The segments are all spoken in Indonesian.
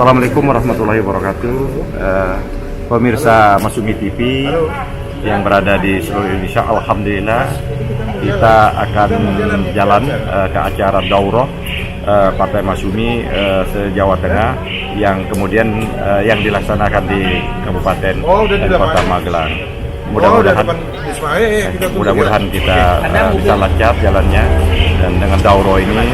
Assalamualaikum warahmatullahi wabarakatuh. Pemirsa Masyumi TV yang berada di seluruh Indonesia, alhamdulillah kita akan jalan ke acara daurah Partai Masyumi se-Jawa Tengah yang kemudian yang dilaksanakan di Kabupaten dan Kota Magelang. Mudah-mudahan kita bisa lancar jalannya, dan dengan daurah ini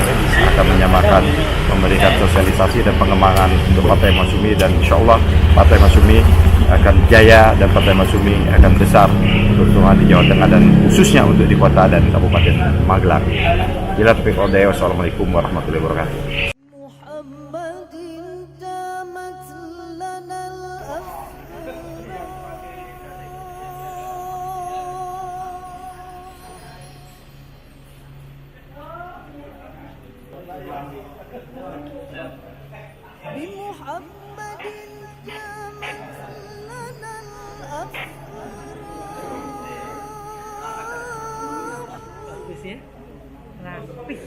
akan menyamakan, memberikan sosialisasi dan pengembangan untuk Partai Masyumi, dan insya Allah Partai Masyumi akan jaya dan Partai Masyumi akan besar untuk di Jawa Tengah dan khususnya untuk di kota dan Kabupaten Magelang. Bila taufiq wal hidayah. Wassalamualaikum warahmatullahi wabarakatuh. Bagus ya, rapih.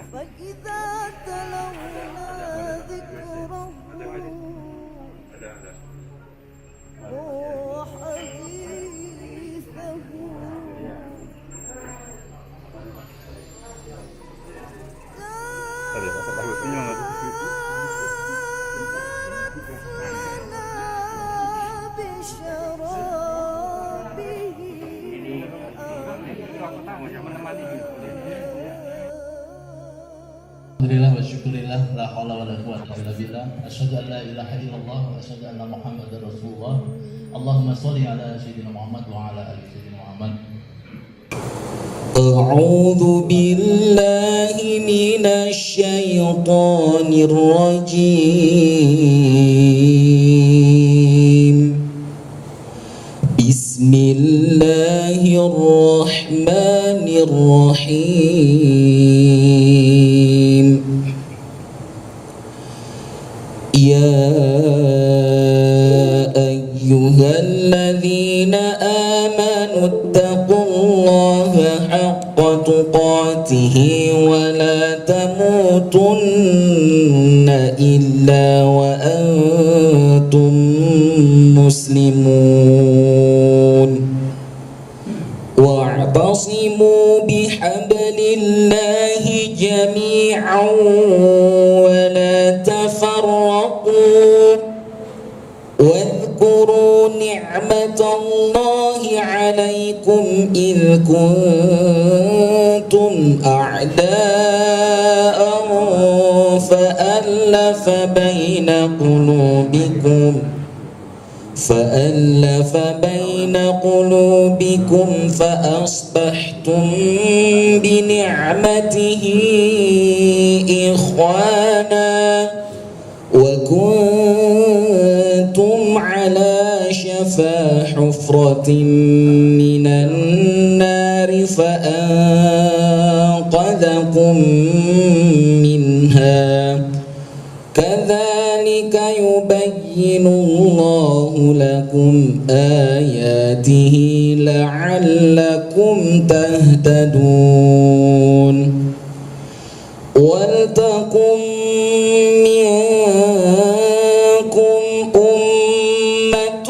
فإذا تلونا ذكره وحديثه Alhamdulillah wa syukurillah, la haula wa la quwwata illa billah. Asyhadu an la ilaha illallah wa asyhadu anna Muhammadar Rasulullah. Allahumma shalli ala sayyidina Muhammad wa ala ali sayyidina Muhammad. A'udzu billahi minasy syaithanir rajim. Bismillahirrahmanirrahim. Ya ayyuhalladzina amanu taqullaha haqqa tuqatih wa la tamutunna illa wa antum muslimun. Wa'tasimu bihablillahi jami'an wa la tafarraqu. واذكروا نعمة الله عليكم إذ كنتم أعداء فألف بين قلوبكم فأصبحتم بنعمته إخوانا وكنتم على شفا حفرة من النار فأنقذكم منها كذلك يبين الله لكم آياته لعلكم تهتدون ولتكن منكم أمة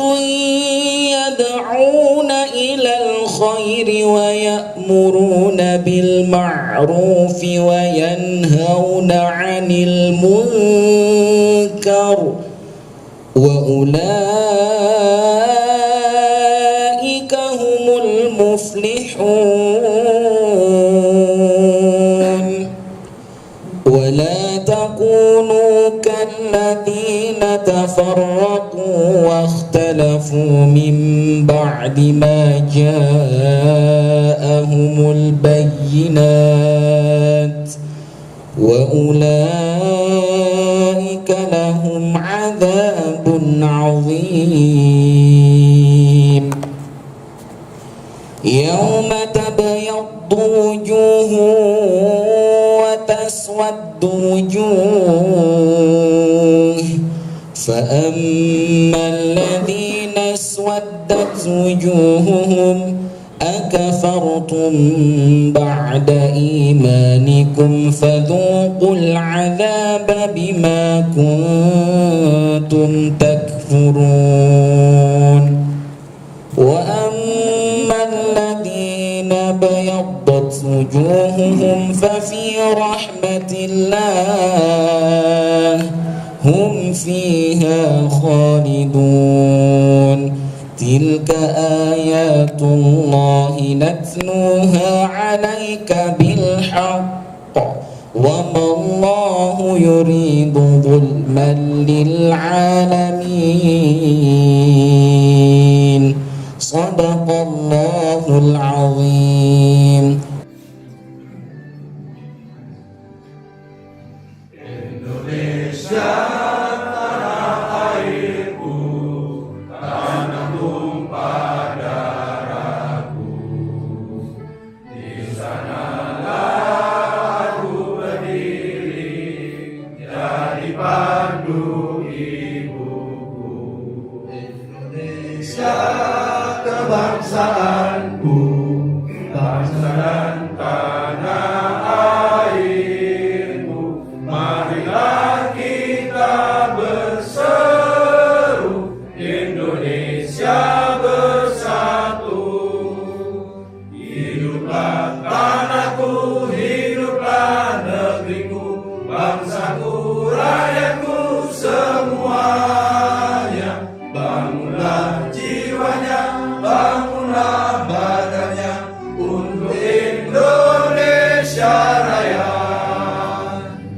يدعون إلى الخير ويأمرون بالمعروف وينهون عن المنكر وأولئك هم المفلحون ولا تكونوا كالذين تفرقوا واختلفوا من بعد ما جاءهم البينات وأولئك لهم عذاب عظيم يوم تبيض وجوه وتسود وجوه فأما الذين اسودت وجوههم أكفرتم بعد إيمانكم فذوقوا العذاب بما كنتم تكفرون وأما الذين ابيضت وجوههم ففي رحمة الله هم فيها خالدون تلك آيات الله نتلوها عليك بالحق وما الله يريد ظلما للعالمين صدق الله العظيم. Kebangsaanku, bangsa dan tanah airku, marilah kita berseru, Indonesia bersatu. Hiduplah tanahku, hiduplah negeriku, bangsaku, rakyatku semuanya. Bangunlah jiwanya, bangunlah badannya untuk Indonesia Raya.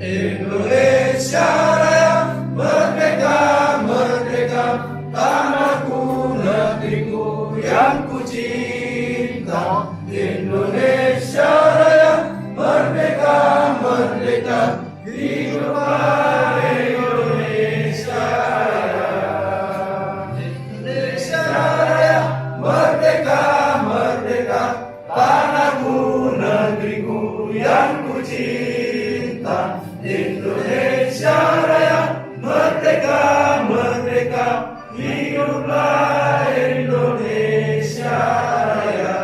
Indonesia Raya, merdeka, merdeka, tanahku, negeriku yang ku cinta. Indonesia Raya, merdeka, merdeka, hiduplah Indonesia Raya. Indonesia Raya, merdeka, merdeka, tanahku, negeriku yang ku cinta. Indonesia Raya, merdeka, merdeka, hiduplah Indonesia Raya.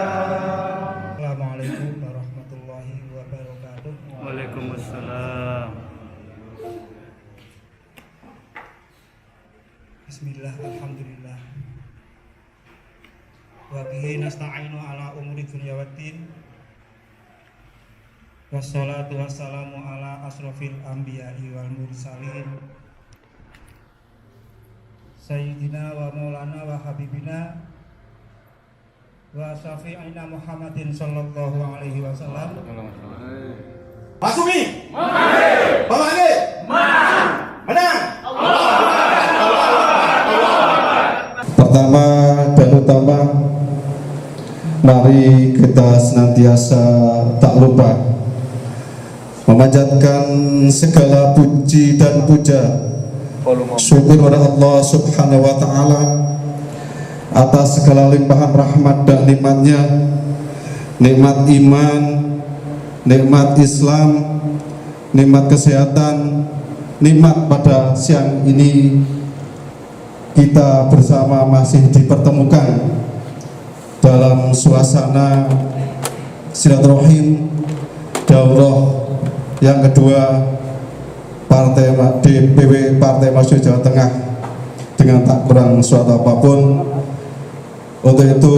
Assalamualaikum warahmatullahi wabarakatuh. Waalaikumsalam. Bismillah, alhamdulillah. Wa bihi nasta'inu ala umuri dunya waddin. Wassalatu wassalamu ala asrofil anbiya'i wal mursalin Sayyidina wa maulana wa habibina wa syafi'ina Muhammadin sallallahu alaihi wasallam. Masumi, Pamane, menang. Pertama dan utama, mari kita senantiasa tak lupa memanjatkan segala puji dan puja syukur kepada Allah Subhanahu wa Ta'ala atas segala limpahan rahmat dan nikmatnya, nikmat iman, nikmat Islam, nikmat kesehatan, nikmat pada siang ini kita bersama masih dipertemukan dalam suasana silaturahim daurah yang kedua DPW Partai Masyumi Jawa Tengah dengan tak kurang suatu apapun. Untuk itu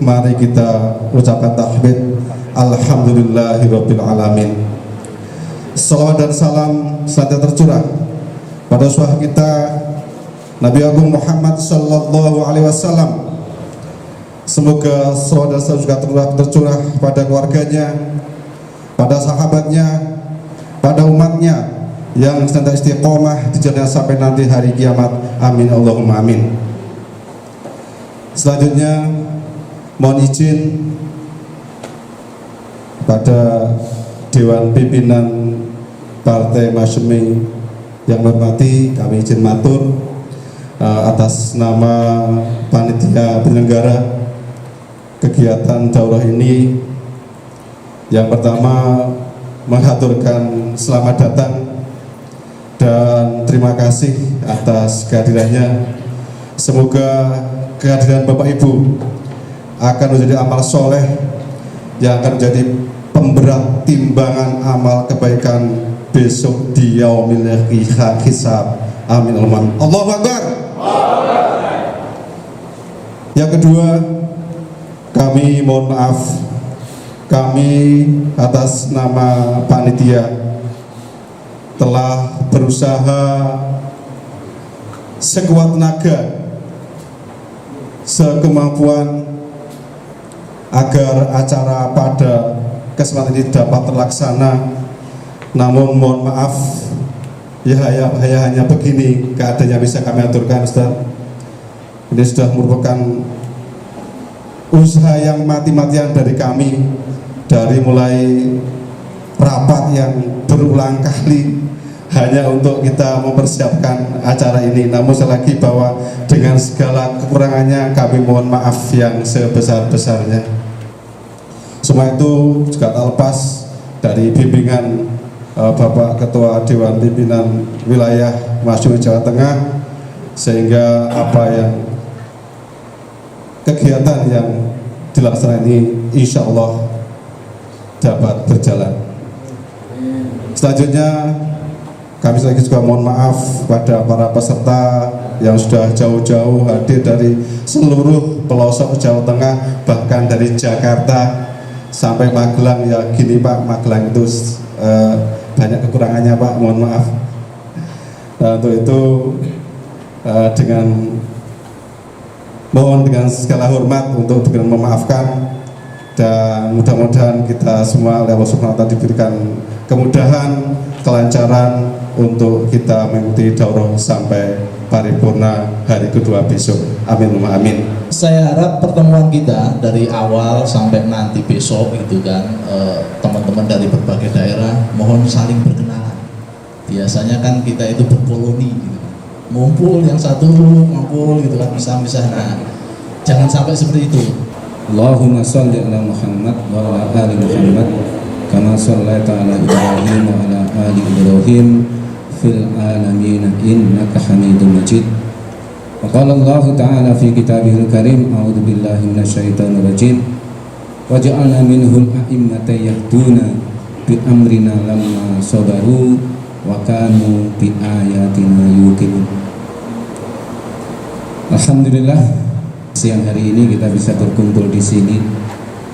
mari kita ucapkan tahmid alhamdulillahirabbil alamin. Salawat dan salam senantiasa tercurah pada uswah kita Nabi Agung Muhammad sallallahu alaihi wasallam. Semoga salawat dan salam juga tercurah pada keluarganya, pada sahabatnya, pada umatnya yang senantiasa istiqomah di jalan sampai nanti hari kiamat. Amin Allahumma amin. Selanjutnya mohon izin pada Dewan Pimpinan Partai Masyumi yang hormati, kami izin matur atas nama panitia penyelenggara kegiatan daurah ini. Yang pertama mengaturkan selamat datang dan terima kasih atas kehadirannya. Semoga kehadiran Bapak Ibu akan menjadi amal soleh yang akan menjadi pemberat timbangan amal kebaikan besok di yaumil hisab. Amin Allahu Akbar. Yang kedua, kami mohon maaf, kami atas nama panitia telah berusaha sekuat tenaga, sekemampuan agar acara pada kesempatan ini dapat terlaksana. Namun mohon maaf, ya hanya begini keadaannya bisa kami aturkan, Ustaz. Ini sudah merupakan usaha yang mati-matian dari kami, dari mulai rapat yang berulang kali hanya untuk kita mempersiapkan acara ini. Namun sekali lagi bahwa dengan segala kekurangannya kami mohon maaf yang sebesar-besarnya. Semua itu juga tak lepas dari bimbingan Bapak Ketua Dewan Pimpinan Wilayah Masyumi Jawa Tengah, sehingga apa yang kegiatan yang dilaksanakan ini insya Allah dapat berjalan. Selanjutnya kami lagi juga mohon maaf pada para peserta yang sudah jauh-jauh hadir dari seluruh pelosok Jawa Tengah, bahkan dari Jakarta sampai Magelang. Ya gini Pak, Magelang itu banyak kekurangannya Pak, mohon maaf. Untuk itu mohon dengan segala hormat untuk memaafkan, dan mudah-mudahan kita semua oleh Allah Subhanahu wa Ta'ala diberikan kemudahan, kelancaran untuk kita mengikuti daurah sampai paripurna hari kedua besok. Amin. Amin. Saya harap pertemuan kita dari awal sampai nanti besok itu kan teman-teman dari berbagai daerah mohon saling berkenalan. Biasanya kan kita itu berkoloni gitu, ngumpul yang satu ngumpul gitu kan, misah-misah. Nah, jangan sampai seperti itu. Allahumma sholli ala Muhammad wa ala ali Muhammad kama shallaita ala Ibrahim wa ala ali Ibrahim fil alamin innaka Hamidum Majid. Wa qala Allah ta'ala fi kitabihil karim, a'udzu billahi minasyaitonir rajim, wa ja'alna minhum a'immatan yahduna bi amrina lamma sabaru wa kanu bi ayatina yuqinun. Alhamdulillah, siang hari ini kita bisa berkumpul di sini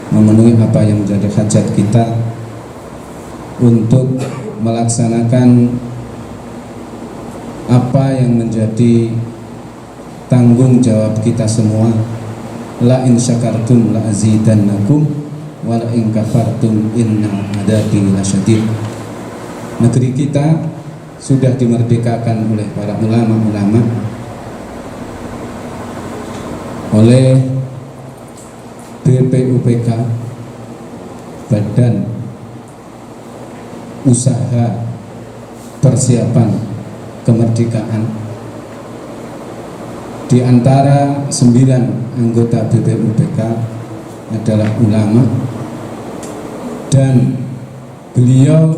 memenuhi apa yang menjadi hajat kita untuk melaksanakan apa yang menjadi tanggung jawab kita semua. La in syakartum la azidannakum wa la in kafartum inna adabi lasyadid. Negeri kita sudah dimerdekakan oleh para ulama-ulama, oleh BPUPK, Badan Usaha Persiapan Kemerdekaan. Di antara 9 anggota BPUPK adalah ulama, dan beliau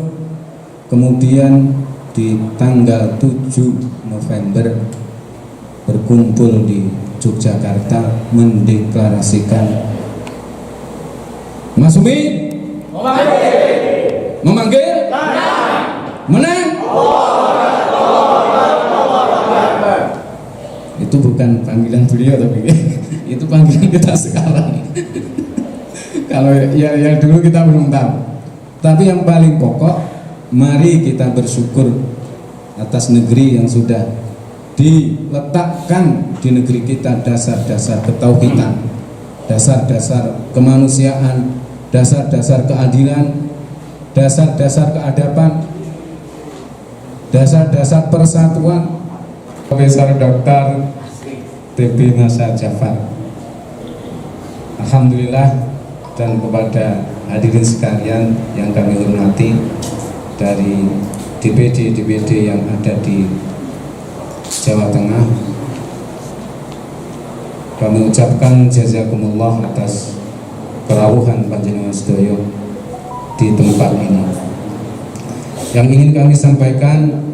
kemudian di tanggal 7 November berkumpul di Yogyakarta mendeklarasikan Mas Umi memanggil menang. Itu bukan panggilan beliau, tapi itu panggilan kita sekarang. Kalau yang dulu kita belum tahu. Tapi yang paling pokok, mari kita bersyukur atas negeri yang sudah diletakkan di negeri kita dasar-dasar ketauhidan, dasar-dasar kemanusiaan, dasar-dasar keadilan, dasar-dasar keadaban, dasar-dasar persatuan. Profesor Dr. TB Masa Jafar. Alhamdulillah, dan kepada hadirin sekalian yang kami hormati dari DPD yang ada di Jawa Tengah, kami ucapkan jazakumullah atas kerawuhan panjenengan sedaya di tempat ini. Yang ingin kami sampaikan,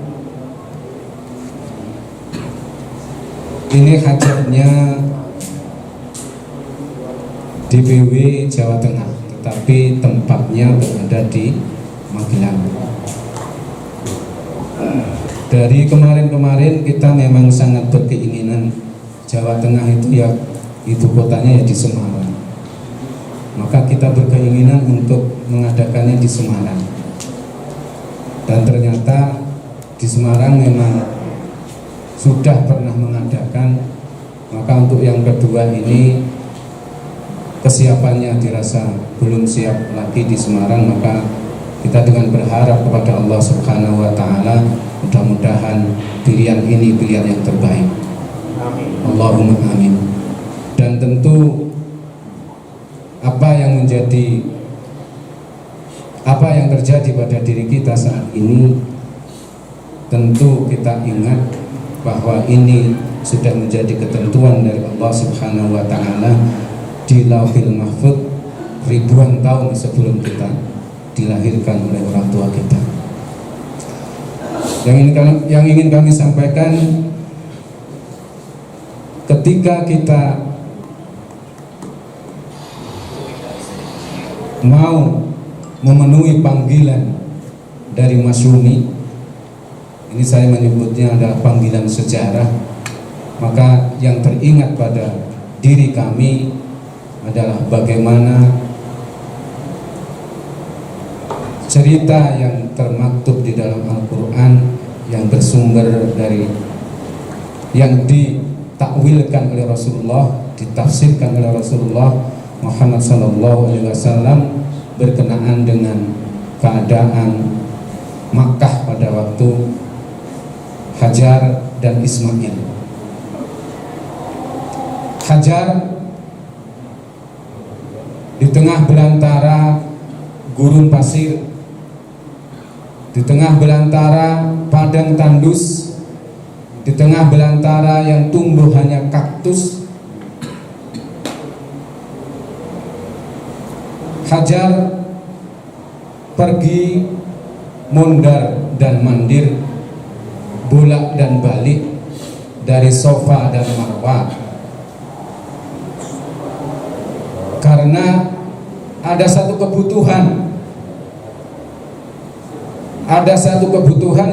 ini hajatnya DPW Jawa Tengah, tetapi tempatnya berada di Magelang. Dari kemarin-kemarin kita memang sangat berkeinginan Jawa Tengah itu ya ibu kotanya ya di Semarang. Maka kita berkeinginan untuk mengadakannya di Semarang. Dan ternyata di Semarang memang sudah pernah mengadakan. Maka untuk yang kedua ini kesiapannya dirasa belum siap lagi di Semarang, maka kita dengan berharap kepada Allah Subhanahu wa taala, mudah-mudahan pilihan ini pilihan yang terbaik. Amin. Allahumma amin. Dan tentu apa yang terjadi pada diri kita saat ini, tentu kita ingat bahwa ini sudah menjadi ketentuan dari Allah Subhanahu wa taala di Lauhil Mahfuz ribuan tahun sebelum kita dilahirkan oleh orang tua kita. Yang ingin kami sampaikan, ketika kita mau memenuhi panggilan dari Masyumi, ini saya menyebutnya adalah panggilan sejarah, maka yang teringat pada diri kami adalah bagaimana cerita yang termaktub di dalam Al-Quran yang bersumber dari yang ditakwilkan oleh Rasulullah, ditafsirkan oleh Rasulullah Muhammad SAW berkenaan dengan keadaan Makkah pada waktu Hajar dan Ismail. Hajar di tengah belantara gurun pasir, di tengah belantara padang tandus, di tengah belantara yang tumbuh hanya kaktus, Hajar pergi mondar dan mandir, bolak dan balik dari Safa dan Marwah, karena ada satu kebutuhan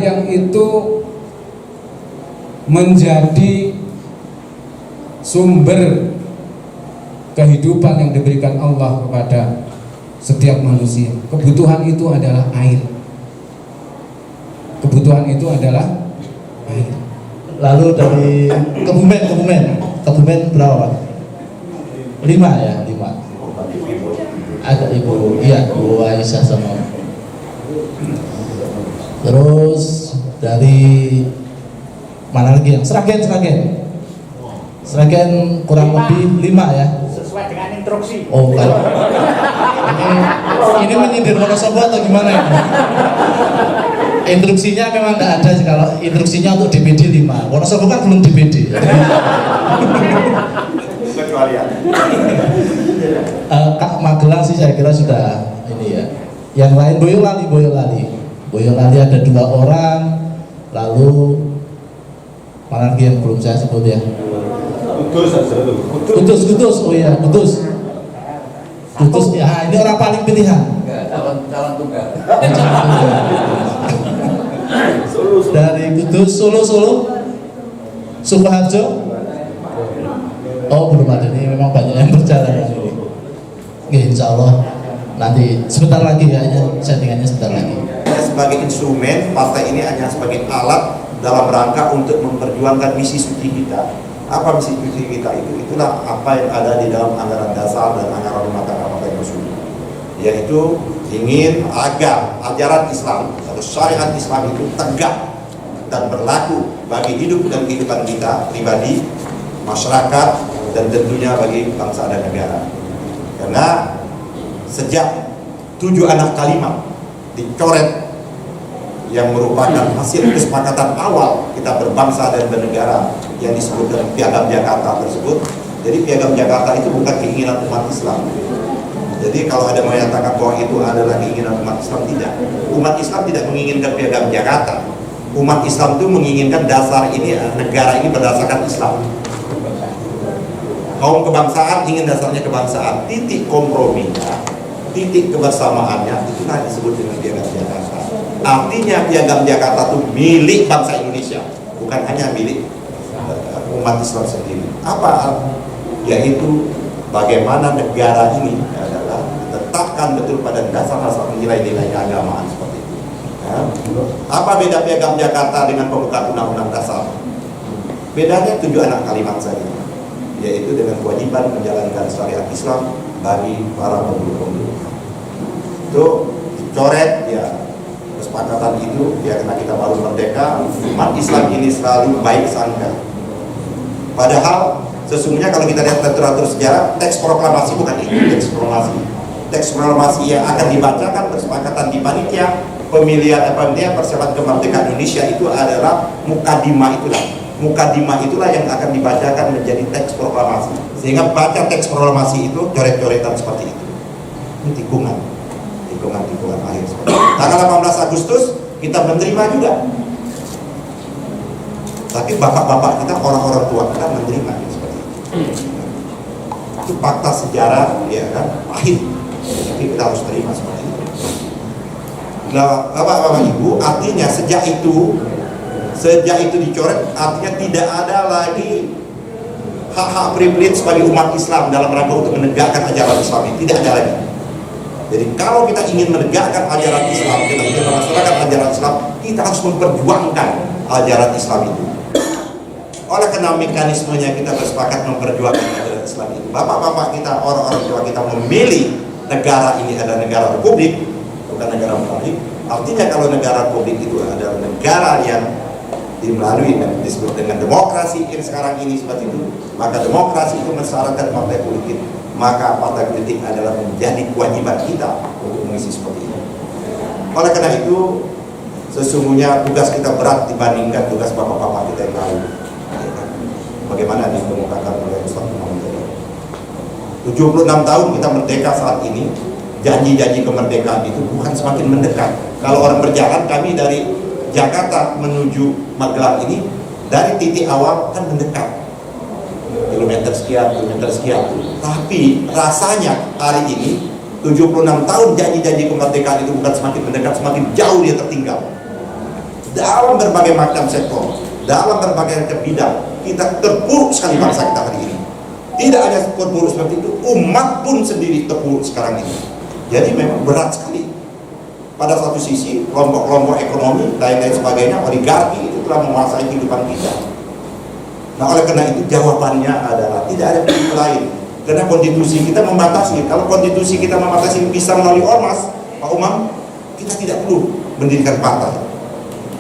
yang itu menjadi sumber kehidupan yang diberikan Allah kepada setiap manusia. Kebutuhan itu adalah air. Lalu dari Kebumen berapa Pak? 5 ya, 5. Ada ibu, iya Bu Aisyah sama. Terus dari mana lagi yang Sragen kurang lebih 5 ya. Sesuai dengan instruksi. Oh kalau ini menyindir Wonosobo atau gimana ya? Instruksinya memang nggak ada sih, kalau instruksinya untuk DPD 5. Wonosobo kan belum DPD. Kecualian. Kak Magelang sih saya kira sudah ini ya. Yang lain Boyolali ada 2 orang. Lalu mana lagi yang belum saya sebut ya? Kudus. Oh iya, Kudus ya, ini orang paling pilihan. Calon tunggal. Dari Kudus, Solo, Sukoharjo. Oh belum ada, ini memang banyak yang berjalan ini. Oke, insya Allah nanti sebentar lagi ya, settingannya sebentar lagi. Sebagai instrumen, partai ini hanya sebagai alat dalam rangka untuk memperjuangkan misi suci kita. Apa misi suci kita itu? Itulah apa yang ada di dalam anggaran dasar dan anggaran rumah tangga Partai Masyumi, yaitu ingin agar ajaran Islam atau syariat Islam itu tegak dan berlaku bagi hidup dan kehidupan kita pribadi, masyarakat, dan tentunya bagi bangsa dan negara. Karena sejak 7 anak kalimat dicoret yang merupakan hasil kesepakatan awal kita berbangsa dan bernegara yang disebut dengan Piagam Jakarta tersebut. Jadi Piagam Jakarta itu bukan keinginan umat Islam. Jadi kalau ada menyatakan bahwa itu adalah keinginan umat Islam, tidak. Umat Islam tidak menginginkan Piagam Jakarta. Umat Islam itu menginginkan dasar ini, negara ini berdasarkan Islam. Kaum kebangsaan ingin dasarnya kebangsaan, titik komprominya, titik kebersamaannya itulah disebut dengan Piagam Jakarta. Artinya Piagam Jakarta itu milik bangsa Indonesia, bukan hanya milik umat Islam sendiri. Apa? Yaitu bagaimana negara ini adalah ditetapkan betul pada dasar-dasar nilai-nilai keagamaan seperti itu. Ya. Apa beda Piagam Jakarta dengan pembukaan Undang-Undang Dasar? Bedanya 7 anak kalimat saja, yaitu dengan kewajiban menjalankan syariat Islam bagi para penduduk. Itu dicoret ya, kesepakatan itu ya, karena kita baru merdeka, umat Islam ini selalu baik sangka. Padahal sesungguhnya kalau kita lihat literatur sejarah, teks proklamasi bukan itu teks proklamasi. Teks proklamasi yang akan dibacakan bersepakatan di panitia pemilihan persiapan kemerdekaan Indonesia itu adalah mukadimah itulah yang akan dibacakan menjadi teks proklamasi. Sehingga baca teks proklamasi itu coret-coretan seperti itu. Ini tikungan akhir seperti itu. Tanggal 18 Agustus kita menerima juga. Tapi bapak-bapak kita, orang-orang tua kita menerima seperti itu. Itu fakta sejarah, ya kan, pahit. Tapi kita harus terima seperti itu. Nah, Bapak Ibu, artinya sejak itu dicoret, artinya tidak ada lagi hak-hak privilege bagi umat Islam dalam rangka untuk menegakkan ajaran Islam ini, tidak ada lagi. Jadi kalau kita ingin menegakkan ajaran Islam, kita ingin melaksanakan ajaran Islam, kita harus memperjuangkan ajaran Islam itu. Oleh karena mekanismenya kita bersepakat memperjuangkan ajaran Islam itu, bapak-bapak kita, orang-orang tua kita memilih negara ini adalah negara republik, bukan negara monarki. Artinya kalau negara republik itu adalah negara yang melalui dan disebut dengan demokrasi yang sekarang ini seperti itu, maka demokrasi itu mensyaratkan partai politik, maka partai politik adalah menjadi kewajiban kita untuk mengisi seperti itu. Oleh karena itu sesungguhnya tugas kita berat dibandingkan tugas bapak-bapak kita yang lalu. Bagaimana dikemukakan oleh Ustaz Imam tadi. 76 tahun kita merdeka saat ini, janji-janji kemerdekaan itu bukan semakin mendekat. Kalau orang berjalan, kami dari Jakarta menuju Magelang ini dari titik awal kan mendekat, kilometer sekian. Tapi rasanya hari ini 76 tahun janji-janji kemerdekaan itu bukan semakin mendekat, semakin jauh dia tertinggal. Dalam berbagai macam sektor, dalam berbagai macam bidang, kita terpuruk sekali bangsa kita hari ini. Tidak hanya terpuruk seperti itu, umat pun sendiri terpuruk sekarang ini. Jadi memang berat sekali. Pada satu sisi, kelompok-kelompok ekonomi, lain-lain sebagainya, oligarki itu telah menguasai kehidupan kita. Nah, oleh karena itu jawabannya adalah tidak ada pilihan lain. Karena konstitusi kita membatasi. Kalau konstitusi kita membatasi bisa melalui ormas, Pak Umam, kita tidak perlu mendirikan partai.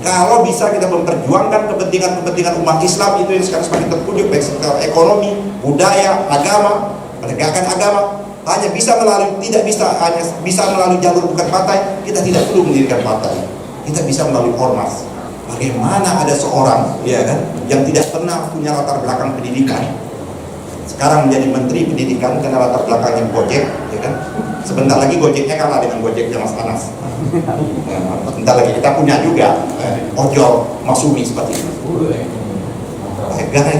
Kalau bisa kita memperjuangkan kepentingan umat Islam itu yang sekarang semakin terpojok, baik secara ekonomi, budaya, agama, penegakan agama, hanya bisa melalui, tidak bisa hanya bisa melalui jalur bukan partai, kita tidak perlu mendirikan partai. Kita bisa melalui ormas. Bagaimana ada seorang, ya kan, yang tidak pernah punya latar belakang pendidikan, sekarang menjadi menteri pendidikan karena latar belakangnya Gojek, ya kan? Sebentar lagi Gojeknya kalah dengan Gojeknya Mas Anas. Sebentar lagi kita punya juga ojol Masumi seperti itu.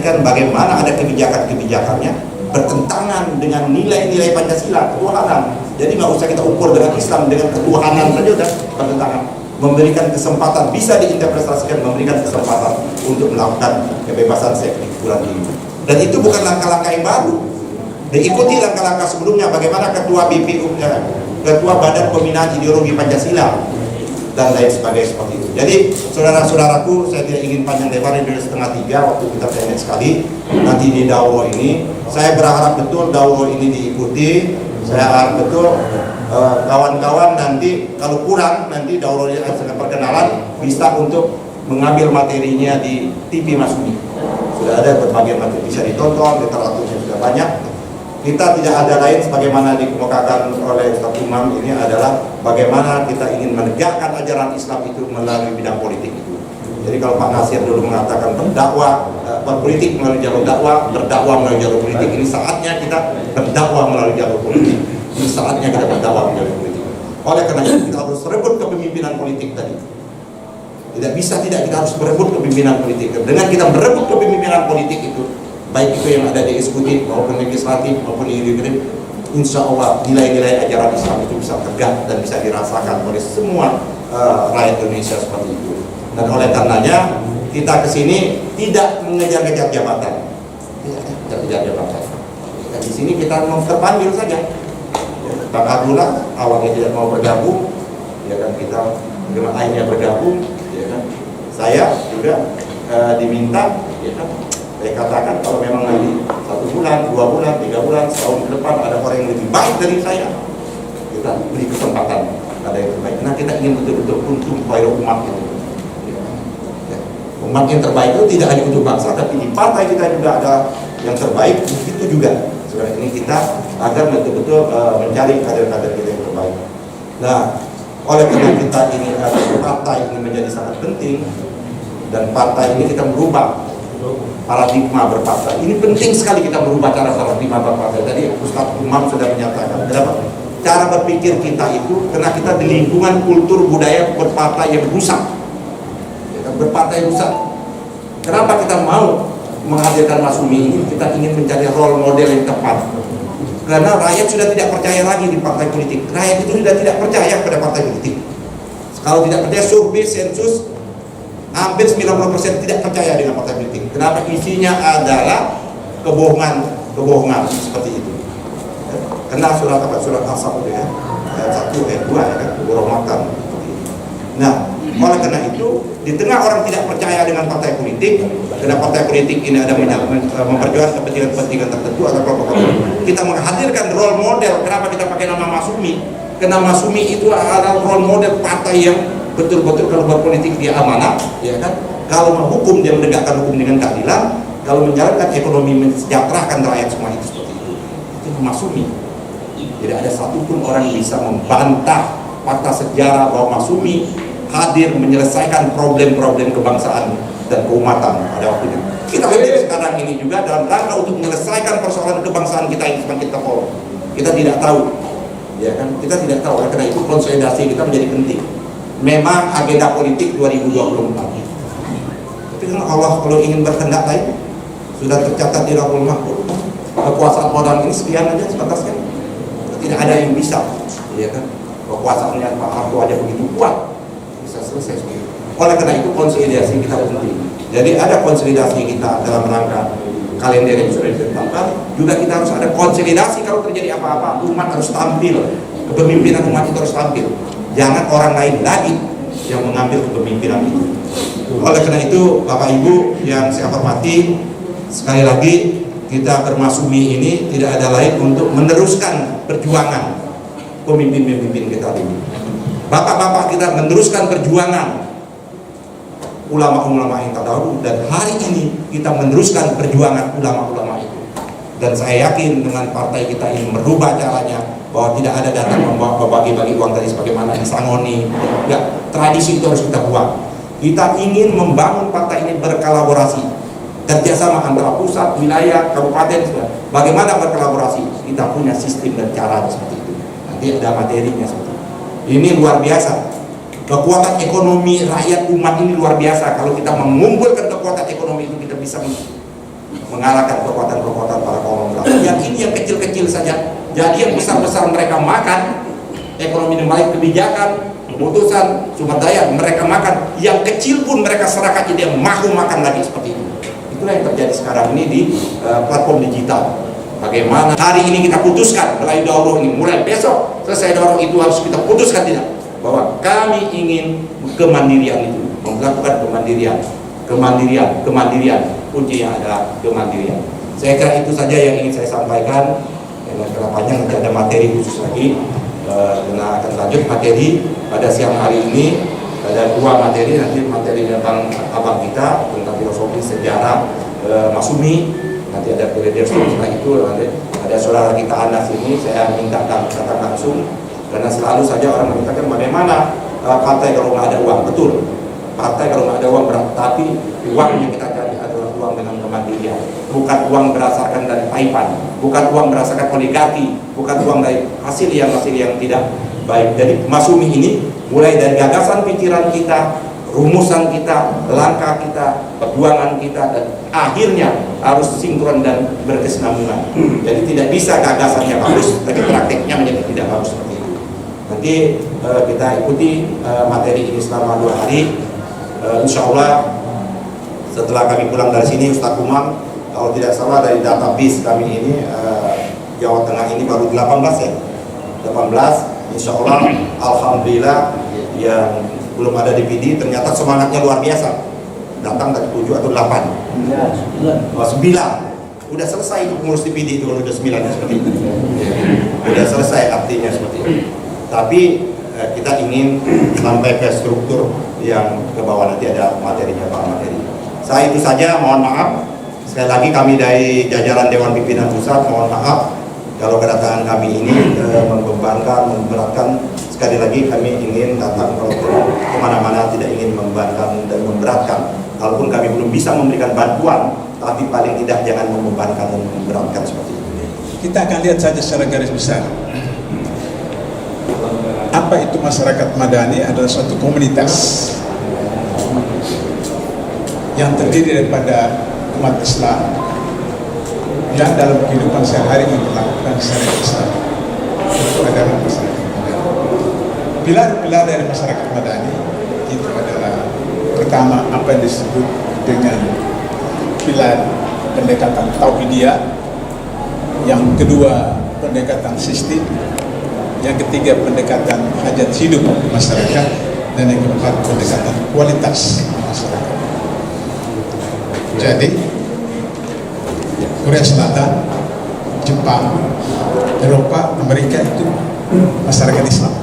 Kan bagaimana ada kebijakan-kebijakannya bertentangan dengan nilai-nilai Pancasila, ketuhanan. Jadi nggak usah kita ukur dengan Islam, dengan ketuhanan saja udah bertentangan. Memberikan kesempatan, bisa diinterpretasikan, memberikan kesempatan untuk melakukan kebebasan seks ini. Dan itu bukan langkah-langkah yang baru. Diikuti langkah-langkah sebelumnya, bagaimana ketua BPU, ketua Badan Pembinaan Ideologi Pancasila dan lain sebagainya seperti itu. Jadi saudara-saudaraku, saya tidak ingin panjang lebar, ini 2:30 waktu kita pendek sekali. Nanti di daurah ini, saya berharap betul daurah ini diikuti. Saya harap betul kawan-kawan nanti kalau kurang nanti daurah ini ada perkenalan bisa untuk mengambil materinya di TV Masumi. Sudah ada berbagai materi bisa ditonton, literaturnya sudah banyak. Kita tidak ada lain sebagaimana dikemukakan oleh Ustaz Imam ini adalah bagaimana kita ingin menegakkan ajaran Islam itu melalui bidang politik itu. Jadi kalau Pak Nasir dulu mengatakan berdakwah, berpolitik melalui jalur dakwah, berdakwah melalui jalur politik, ini saatnya kita berdakwah melalui jalur politik. Ini saatnya kita berdakwah melalui jalur politik. Oleh karena itu kita harus rebut kepemimpinan politik tadi. Tidak bisa tidak, kita harus berebut kepemimpinan politik. Dengan kita berebut kepemimpinan politik itu, baik itu yang ada di eksekutif maupun legislatif maupun di yudikatif, insya Allah nilai-nilai ajaran Islam itu bisa tegak dan bisa dirasakan oleh semua rakyat Indonesia seperti itu. Dan oleh karenanya kita kesini tidak mengejar-ngejar jabatan, tidak kejar jabatan. Dan di sini kita mau terpanggil saja. Bang Abdullah awalnya tidak mau bergabung, ya kan, kita dengan akhirnya bergabung, ya kan. Saya juga diminta, ya kan, saya katakan kalau memang nanti 1 bulan, 2 bulan, 3 bulan, setahun ke depan ada orang yang lebih baik dari saya, kita beri kesempatan ada yang terbaik. Nah, kita ingin betul-betul untung kepada umat itu. Ya. Umat yang terbaik itu tidak hanya untuk bangsa, tapi di partai kita juga ada yang terbaik, begitu juga. Sekarang ini kita agar betul-betul mencari kader-kader kita yang terbaik. Nah, oleh karena kita ini partai ini menjadi sangat penting, dan partai ini kita merubah paradigma berpartai. Ini penting sekali kita merubah cara paradigma berpartai. Tadi Ustaz Umar sudah menyatakan kenapa cara berpikir kita itu, karena kita di lingkungan kultur budaya berpartai yang rusak, ya, berpartai rusak. Kenapa kita mau menghadirkan Masyumi ini? Kita ingin mencari role model yang tepat, karena rakyat sudah tidak percaya lagi di partai politik. Rakyat itu sudah tidak percaya pada partai politik. Kalau tidak percaya, survei sensus hampir 90% tidak percaya dengan partai politik. Kenapa? Isinya adalah kebohongan seperti itu. Kena surat apa? Surat Asab itu ya, ayat 1, ayat 2 ya kan, kebohongan. Nah, oleh karena itu, di tengah orang tidak percaya dengan partai politik, karena partai politik ini ada memperjuangkan kepentingan tertentu atau kelompok tertentu, kita menghadirkan role model. Kenapa kita pakai nama Masyumi? Karena Masyumi itu adalah role model partai yang betul-betul kalau berpolitik dia amanah, ya kan? Kalau menghukum dia menegakkan hukum dengan keadilan, kalau menjalankan ekonomi mensejahterakan rakyat semua itu seperti itu. Itu Masyumi. Tidak ada satupun orang yang bisa membantah fakta sejarah bahwa Masyumi hadir menyelesaikan problem-problem kebangsaan dan keumatan pada waktunya. Kita hadir sekarang ini juga dalam rangka untuk menyelesaikan persoalan kebangsaan kita yang semakin terpuruk. Kita tidak tahu, ya kan? Kita tidak tahu. Karena itu konsolidasi kita menjadi penting. Memang agenda politik 2024. Tapi kan Allah kalau ingin berkehendak lain sudah tercatat di Lauhul Mahfuz. Kekuasaan orang ini sekian aja sebatasnya. Tidak ada yang bisa, ya kan? Kekuasaannya Pak Harto aja begitu kuat, bisa selesai sendiri. Oleh karena itu konsolidasi kita penting. Jadi ada konsolidasi kita dalam rangka kalender yang sudah ditetapkan. Juga kita harus ada konsolidasi kalau terjadi apa-apa. Umat harus tampil, kepemimpinan umat itu harus tampil. Jangan orang lain lagi yang mengambil kepemimpinan itu. Oleh karena itu, Bapak Ibu yang saya hormati, sekali lagi kita bermasyumi ini tidak ada lain untuk meneruskan perjuangan pemimpin-pemimpin kita ini. Bapak-bapak kita meneruskan perjuangan ulama-ulama yang terdahulu, dan hari ini kita meneruskan perjuangan ulama-ulama itu. Dan saya yakin dengan partai kita ini merubah caranya, bahwa tidak ada datang membagi-bagi uang tadi sebagaimana disangoni. Ya, tradisi itu harus kita buang. Kita ingin membangun partai ini berkolaborasi, kerjasama antara pusat, wilayah, kabupaten. Bagaimana berkolaborasi? Kita punya sistem dan cara seperti itu. Nanti ada materinya seperti itu. Ini luar biasa. Kekuatan ekonomi rakyat umat ini luar biasa. Kalau kita mengumpulkan kekuatan ekonomi itu, kita bisa mengalahkan kekuatan-kekuatan para kaum belakang. Yang ini yang kecil-kecil saja. Jadi yang besar-besar mereka makan, ekonomi baik, kebijakan, keputusan, sumber daya mereka makan. Yang kecil pun mereka serahkan, jadi yang mahu makan lagi seperti itu. Itulah yang terjadi sekarang ini di platform digital. Bagaimana hari ini kita putuskan mulai daurah ini, mulai besok selesai daurah itu harus kita putuskan tidak, bahwa kami ingin kemandirian itu, melakukan kemandirian, kuncinya adalah kemandirian. Saya kira itu saja yang ingin saya sampaikan. Dengan panjang nanti ada materi khusus lagi, dan akan lanjut materi pada siang hari ini. Ada 2 materi, nanti materi tentang abang kita, tentang filosofi sejarah Masyumi, nanti ada periode setelah itu ada saudara kita Anas ini, saya minta katakan langsung, karena selalu saja orang mengatakan bagaimana partai kalau nggak ada uang. Betul, partai kalau nggak ada uang berat, tapi uang yang kita cari adalah uang dengan kemandirian, bukan uang berdasarkan dari taipan, bukan uang berdasarkan oligarki, bukan uang dari hasil yang tidak baik. Jadi Masyumi ini mulai dari gagasan pikiran kita, rumusan kita, langkah kita, perjuangan kita, dan akhirnya harus sinkron dan berkesinambungan. Jadi tidak bisa gagasannya bagus tapi prakteknya menjadi tidak bagus seperti itu. Nanti kita ikuti materi ini selama 2 hari. Insya Allah setelah kami pulang dari sini, Ustaz Umam, kalau tidak salah dari database kami ini Jawa Tengah ini baru 18 ya, 18. Insya Allah alhamdulillah yang belum ada di PD ternyata semangatnya luar biasa. Datang dari 7 atau 8, 9. Udah selesai itu pengurus di PD itu, udah 9 seperti itu. Udah selesai artinya seperti itu. Tapi kita ingin sampai ke struktur yang ke bawah, nanti ada materinya Pak materi. Saya itu saja, mohon maaf. Sekali lagi kami dari jajaran Dewan Pimpinan Pusat mohon maaf kalau kedatangan kami ini membebankan, memberatkan. Sekali lagi kami ingin datang kalau kemana-mana tidak ingin membebankan dan memberatkan. Kalaupun kami belum bisa memberikan bantuan, tapi paling tidak jangan membebankan dan memberatkan seperti itu. Kita akan lihat saja secara garis besar. Apa itu masyarakat Madani? Adalah suatu komunitas yang terdiri daripada umat Islam yang dalam kehidupan sehari-hari memperlakukan syariat Islam. Itu adalah masyarakat Madani. Pilar-pilar dari masyarakat Madani itu adalah pertama apa yang disebut dengan pilar pendekatan tauhidiyah, yang kedua pendekatan sistem, yang ketiga pendekatan hajat hidup masyarakat, dan yang keempat pendekatan kualitas masyarakat. Jadi Korea Selatan, Jepang, Eropa, Amerika itu masyarakat Islam,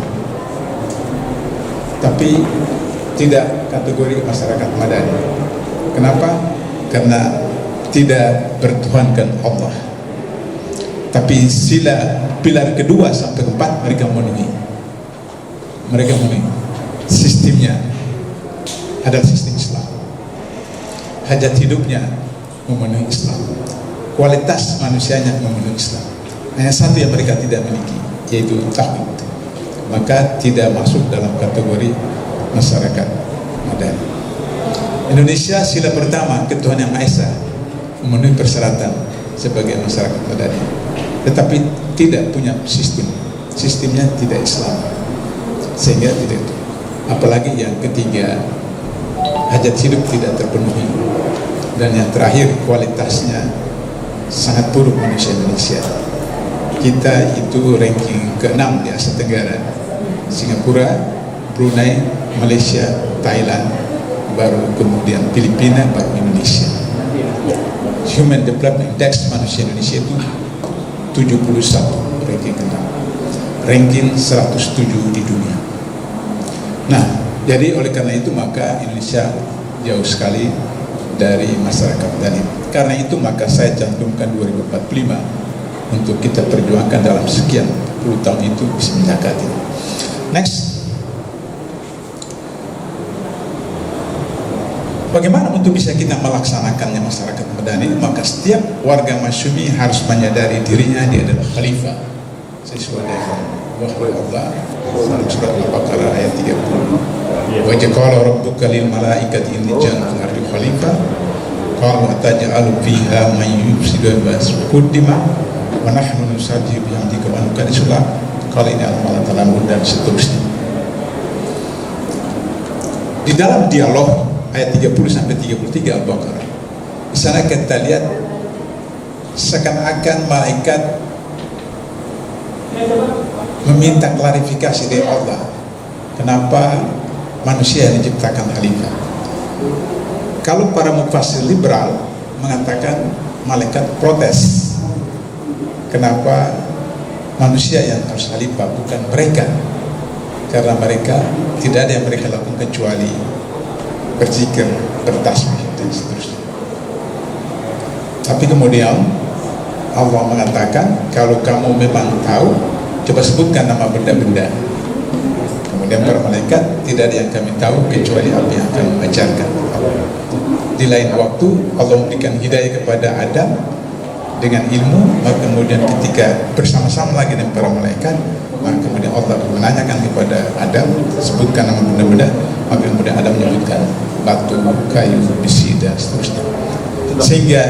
tapi tidak kategori masyarakat Madani. Kenapa? Karena tidak bertuhankan Allah. Tapi sila pilar kedua sampai keempat mereka memenuhi. Mereka memenuhi. Sistemnya adalah sistem Islam. Hajat hidupnya memenuhi Islam. Kualitas manusianya memenuhi Islam. Hanya satu yang mereka tidak miliki, yaitu tauhid. Maka tidak masuk dalam kategori masyarakat Madani. Indonesia sila pertama ketuhanan yang Maha Esa, memenuhi persyaratan sebagai masyarakat Madani, tetapi tidak punya sistem. Sistemnya tidak Islam, sehingga tidak itu. Apalagi yang ketiga, hajat hidup tidak terpenuhi, dan yang terakhir kualitasnya sangat buruk manusia Indonesia. Kita itu ranking ke-6 di Asia Tenggara. Singapura, Brunei, Malaysia, Thailand, baru kemudian Filipina, baru Indonesia. Human Development Index manusia Indonesia itu 71 ranking ke-6, ranking 107 di dunia. Nah, jadi oleh karena itu maka Indonesia jauh sekali dari masyarakat Madani. Karena itu maka saya cantumkan 2045 untuk kita perjuangkan dalam sekian puluh tahun itu bisa menjaga. Next. Bagaimana untuk bisa kita melaksanakannya masyarakat Madani? Maka setiap warga Masyumi harus menyadari dirinya dia adalah khalifah sesuai dengan wahyu Allah dalam surat Al-Baqarah ayat 30. Wa ja'ala rabbuka lil malaikati inni ja'alun fil ardi khalifah qalu ataj'alu fiha man yufsidu wa wa nahnu nusabbihu bihamdika wa nuqaddisu lak qala inna allaha ta'lamun, dan seterusnya. Di dalam dialog ayat 30 sampai 33 Al-Baqarah, di sana kita lihat seakan-akan malaikat meminta klarifikasi dari Allah kenapa manusia yang diciptakan khalifah. Kalau para mufassir liberal mengatakan malaikat protes, kenapa manusia yang harus khalifah bukan mereka, karena mereka tidak ada yang mereka lakukan kecuali berzikir, bertasbih dan seterusnya. Tapi kemudian Allah mengatakan, kalau kamu memang tahu, coba sebutkan nama benda-benda. Kemudian para malaikat, tidak ada yang kami tahu kecuali apa yang kami ajarkan. Di lain waktu Allah memberikan hidayah kepada Adam dengan ilmu, maka kemudian ketika bersama-sama lagi dengan para malaikat, maka kemudian Allah menanyakan kepada Adam, sebutkan nama benda-benda, maka kemudian Adam menyebutkan batu, kayu, besi dan seterusnya. Sehingga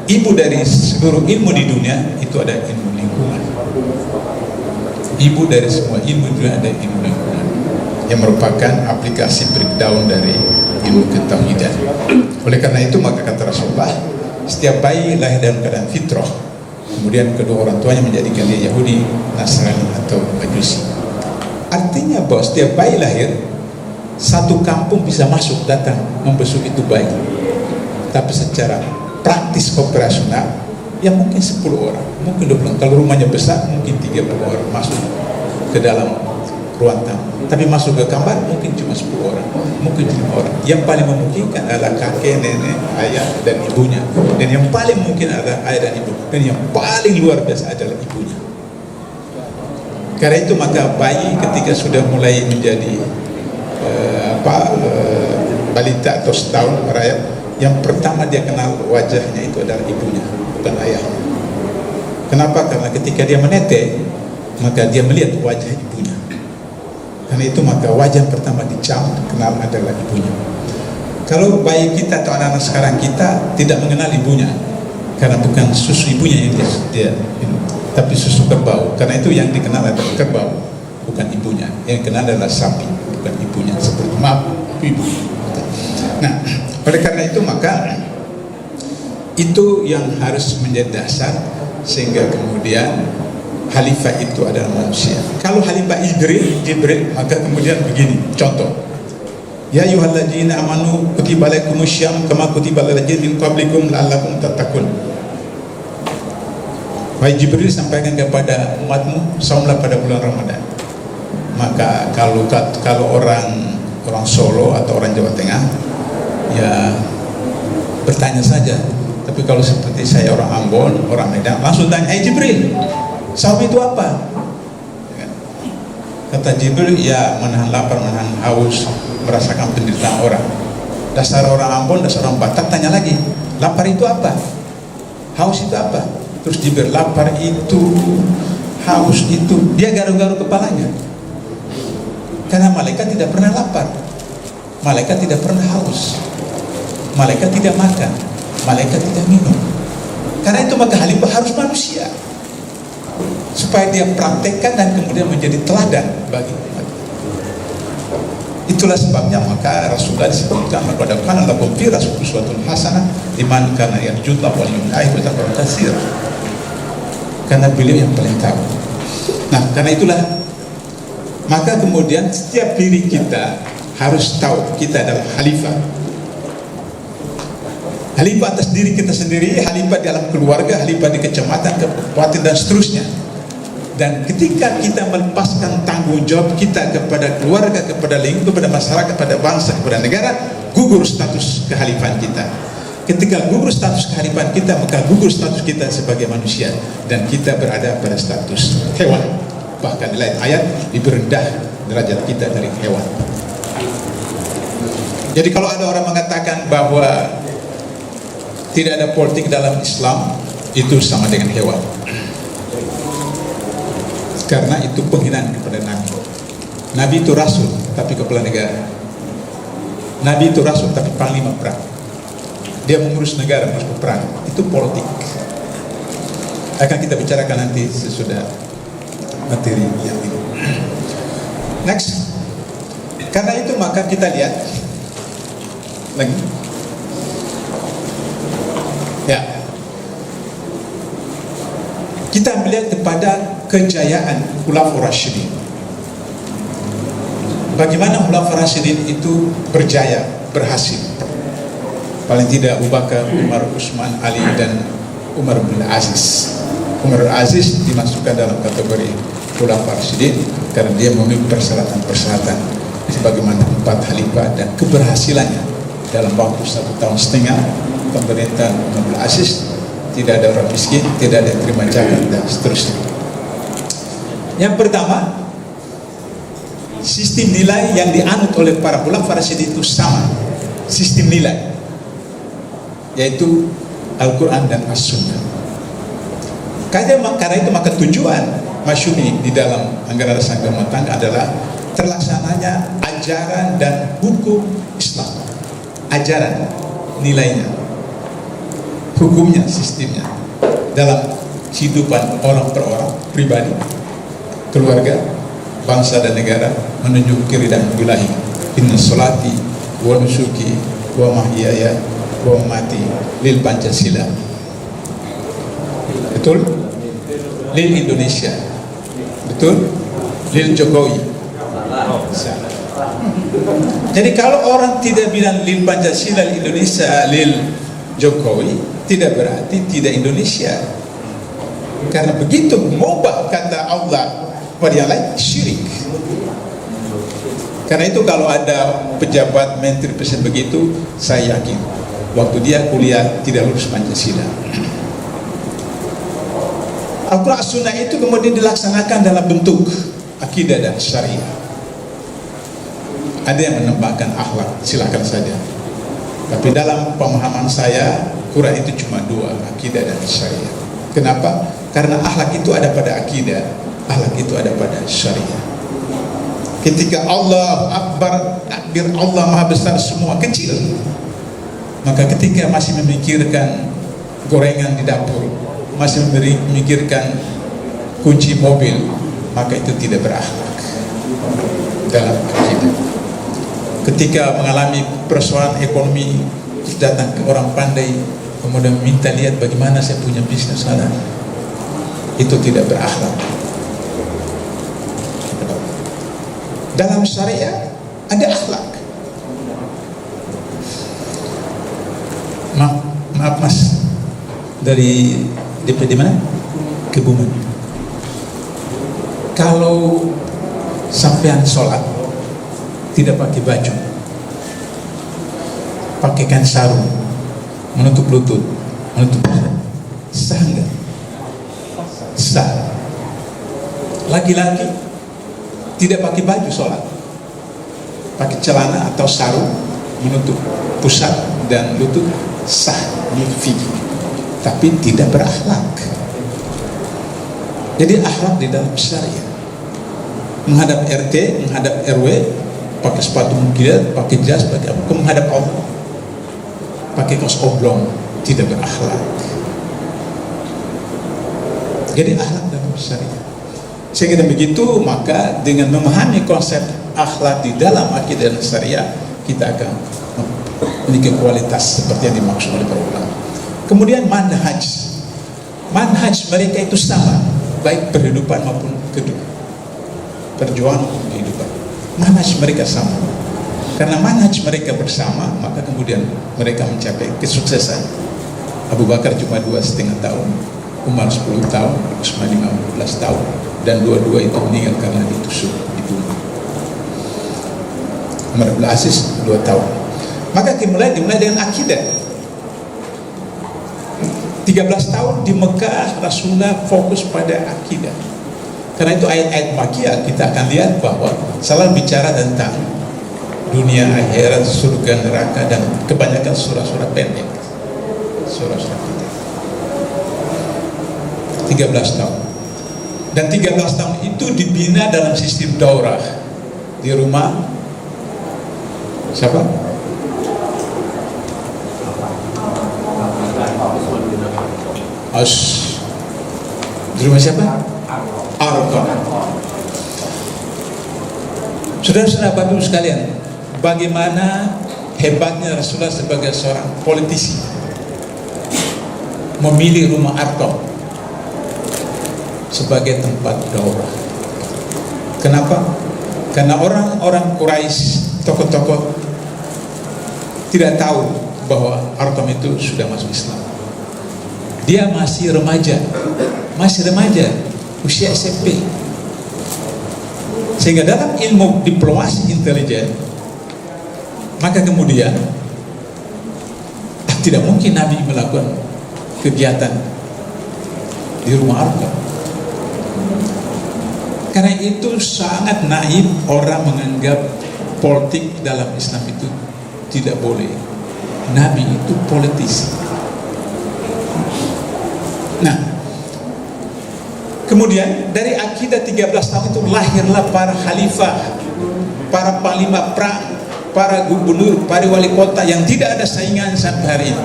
ibu dari seluruh ilmu di dunia itu ada ilmu lingkungan. Ibu dari semua ilmu di dunia ada ilmu lingkungan, yang merupakan aplikasi breakdown dari ilmu ketauhidan. Oleh karena itu maka kata Rasulullah, setiap bayi lahir dalam keadaan fitrah, kemudian kedua orang tuanya menjadikan dia Yahudi, Nasrani atau Majusi. Artinya bahwa setiap bayi lahir, satu kampung bisa masuk datang membesuk itu bayi. Tapi secara praktis operasional, ya mungkin 10 orang, mungkin 20 orang. Kalau rumahnya besar, mungkin 30 orang masuk ke dalam ruang tamu. Tapi masuk ke kamar mungkin cuma 10 orang, mungkin 5 orang. Yang paling memungkinkan adalah kakek, nenek, ayah, dan ibunya. Dan yang paling mungkin adalah ayah dan ibu. Dan yang paling luar biasa adalah ibunya. Karena itu maka bayi ketika sudah mulai menjadi balita atau setahun merayap, yang pertama dia kenal wajahnya itu adalah ibunya, bukan ayahnya. Kenapa? Karena ketika dia menetes, maka dia melihat wajah ibunya. Karena itu maka wajah pertama dicam kenal adalah ibunya. Kalau bayi kita atau anak-anak sekarang kita tidak mengenal ibunya, karena bukan susu ibunya yang dia minum, tapi susu kerbau. Karena itu yang dikenal adalah kerbau, bukan ibunya. Yang dikenal adalah sapi, bukan ibunya. Seperti maaf, ibu. Nah, oleh karena itu maka itu yang harus menjadi dasar, sehingga kemudian khalifah itu adalah manusia. Kalau khalifah Jibril, maka kemudian begini, contoh. Ya ayyuhalladzina amanu kutiba alaikumusyaum kama kutiba alal ladzina min qablikum la'allakum tattaqun. Wahai Jibril, sampaikan kepada umatmu, saumlah pada bulan Ramadan. Maka kalau orang Solo atau orang Jawa Tengah, ya bertanya saja. Tapi kalau seperti saya orang Ambon, orang Medan, langsung tanya, Jibril, saum itu apa? Kata Jibril, ya menahan lapar, menahan haus, merasakan penderitaan orang. Dasar orang Ambon, dasar orang Batak tanya lagi, lapar itu apa? Haus itu apa? Terus Jibril, lapar itu, haus itu, dia garu-garu kepalanya. Karena malaikat tidak pernah lapar, malaikat tidak pernah haus, malaikat tidak makan, malaikat tidak minum. Karena itu maka khalifah harus manusia, supaya dia praktekkan dan kemudian menjadi teladan bagi umat. Itulah sebabnya maka Rasulullah disebutkan kepada kana lakum fi uswatun hasanah liman kana yarjullaha wal yawmal akhir wa taqwa katsira. Karena beliau yang paling tahu. Nah, karena itulah maka kemudian setiap diri kita harus tahu kita adalah khalifah. Khalifah atas diri kita sendiri, khalifah dalam keluarga, khalifah di kecamatan, kabupaten dan seterusnya. Dan ketika kita melepaskan tanggung jawab kita kepada keluarga, kepada lingkungan, kepada masyarakat, kepada bangsa, kepada negara, gugur status kekhalifahan kita. Ketika gugur status kekhalifahan kita, maka gugur status kita sebagai manusia, dan kita berada pada status hewan. Bahkan di lain ayat lebih rendah derajat kita dari hewan. Jadi kalau ada orang mengatakan bahwa tidak ada politik dalam Islam, itu sama dengan hewan. Karena itu penghinaan kepada Nabi. Nabi itu rasul, tapi kepala negara. Nabi itu rasul, tapi panglima perang. Dia mengurus negara, mengurus perang. Itu politik. Akan kita bicarakan nanti sesudah materi yang ini. Next. Karena itu maka kita lihat lagi. Ya. Kita melihat kepada kejayaan Khulafaur Rasyidin. Bagaimana Khulafaur Rasyidin itu berjaya, berhasil. Paling tidak Abu Bakar, Umar, Utsman, Ali, dan Umar bin Aziz. Umar bin Aziz dimasukkan dalam kategori Khulafaur Rasyidin karena dia memenuhi persyaratan-persyaratan sebagaimana 4 khalifah, dan keberhasilannya dalam waktu 1,5 tahun pemerintahan Umar bin Aziz. Tidak ada orang miskin, tidak ada yang terima zakat, dan seterusnya. Yang pertama, sistem nilai yang dianut oleh para Khulafaur Rasyidin itu sama, sistem nilai, yaitu Al-Quran dan As-Sunnah. Karena itu maka tujuan Masyumi di dalam anggaran dasar rumah tangga adalah terlaksananya ajaran dan hukum Islam. ajaran, nilainya, hukumnya, sistemnya dalam kehidupan orang per orang, pribadi, keluarga, bangsa dan negara menuju keridhaan ilahi. Inna sholati wa nusuki wa mahyaya wa mamati lil Pancasila. Betul? Lil Indonesia. Betul? Lil Jokowi. Salah. Jadi kalau orang tidak bilang lil Pancasila, lil Indonesia, lil Jokowi, tidak berarti tidak Indonesia. Karena begitu mengubah kata Allah pada yang lain, syirik. Karena itu kalau ada pejabat menteri presiden begitu, saya yakin waktu dia kuliah tidak lulus Pancasila. Al-Quran Sunnah itu kemudian dilaksanakan dalam bentuk akidah dan syariah. Ada yang menambahkan akhlak, silakan saja. Tapi dalam pemahaman saya, Quran itu cuma dua, akidah dan syariah. Kenapa? Karena akhlak itu ada pada akidah, akhlak itu ada pada syariah. Ketika Allah Akbar, takbir Allah Maha Besar semua kecil, maka ketika masih memikirkan gorengan di dapur, masih memikirkan kunci mobil, maka itu tidak berakhlak dalam akidah. Ketika mengalami persoalan ekonomi, datang ke orang pandai, kemudian minta lihat bagaimana saya punya bisnis sana, itu tidak berakhlak. Dalam syariah ada akhlak. Maaf mas, dari DPD mana? Kebumen. Kalau sampean sholat tidak pakai baju, pakaikan sarung, menutup lutut, menutup sah enggak? Sah. Laki-laki tidak pakai baju sholat, pakai celana atau sarung menutup pusat dan lutut, sah, tapi tidak berakhlak. Jadi akhlak di dalam syariah, menghadap RT, menghadap RW, pakai sepatu mungkilat, pakai jas, pakai apa, menghadap Allah, pakai kaos oblong, tidak berakhlak. Jadi akhlak dalam syariah. Sehingga begitu, maka dengan memahami konsep akhlak di dalam akidah dan syariah, kita akan memiliki kualitas seperti yang dimaksud oleh para ulama. Kemudian manhaj mereka itu sama, baik kehidupan maupun perjuangan kehidupan. Manhaj mereka sama. Karena manhaj mereka bersama, maka kemudian mereka mencapai kesuksesan. Abu Bakar cuma 2,5 tahun, Umar 10 tahun, Utsman 15 tahun, dan dua-dua itu meninggal karena ditusuk, dibunuh. Umar bin Aziz 2 tahun. Maka dimulai dengan akidah. 13 tahun di Mekah Rasulullah fokus pada akidah. Karena itu ayat-ayat Makkiyah kita akan lihat bahwa selalu bicara tentang dunia, akhirat, surga, neraka, dan kebanyakan surah-surah pendek. Surah-surah pendek. 13 tahun. Dan 13 tahun itu dibina dalam sistem daurah di rumah siapa? Di rumah siapa? Arqam. Saudara-saudara Bapak Ibu sekalian, bagaimana hebatnya Rasulullah sebagai seorang politisi memilih rumah Arqam sebagai tempat daurah. Kenapa? Karena orang-orang Quraisy, tokoh-tokoh tidak tahu bahwa Arqam itu sudah masuk Islam. Dia masih remaja, usia SMP. Sehingga dalam ilmu diplomasi intelijen, maka kemudian tidak mungkin Nabi melakukan kegiatan di rumah Arqam. Karena itu sangat naif orang menganggap politik dalam Islam itu tidak boleh. Nabi itu politisi. Nah, kemudian dari akidah 13 tahun itu lahirlah para khalifah, para panglima perang, para gubernur, para wali kota yang tidak ada saingan sampai hari ini.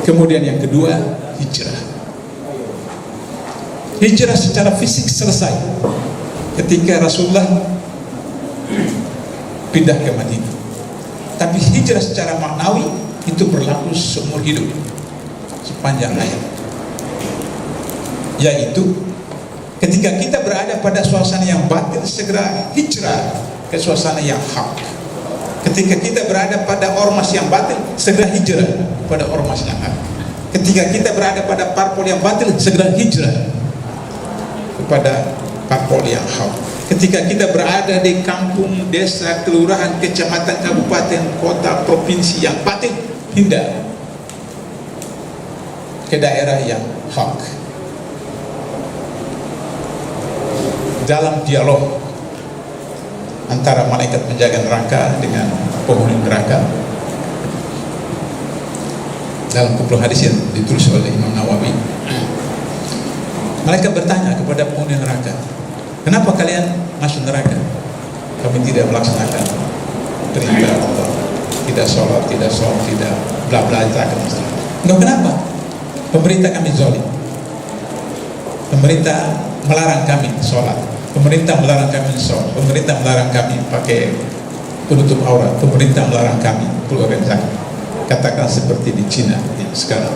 Kemudian yang kedua, hijrah. Hijrah secara fisik selesai ketika Rasulullah pindah ke Madinah. Tapi hijrah secara maknawi itu berlaku seumur hidup sepanjang hayat. Yaitu ketika kita berada pada suasana yang batil, segera hijrah ke suasana yang hak. Ketika kita berada pada ormas yang batil, segera hijrah pada ormas yang hak. Ketika kita berada pada parpol yang batil, segera hijrah kepada parpol yang hak. Ketika kita berada di kampung, desa, kelurahan, kecamatan, kabupaten, kota, provinsi yang batil, pindah ke daerah yang hak. Dalam dialog antara malaikat penjaga neraka dengan penghuni neraka, dalam kumpulan hadis yang ditulis oleh Imam Nawawi, malaikat bertanya kepada penghuni neraka, kenapa kalian masuk neraka? Kami tidak melaksanakan perintah Allah, tidak sholat, tidak sholat, tidak bla bla, tidak. Enggak, kenapa? Pemerintah kami zalim, pemerintah melarang kami sholat, pemerintah melarang kami sholat, pemerintah melarang kami pakai penutup aurat, pemerintah melarang kami keluarkan zakat. Katakan seperti di Cina yang sekarang.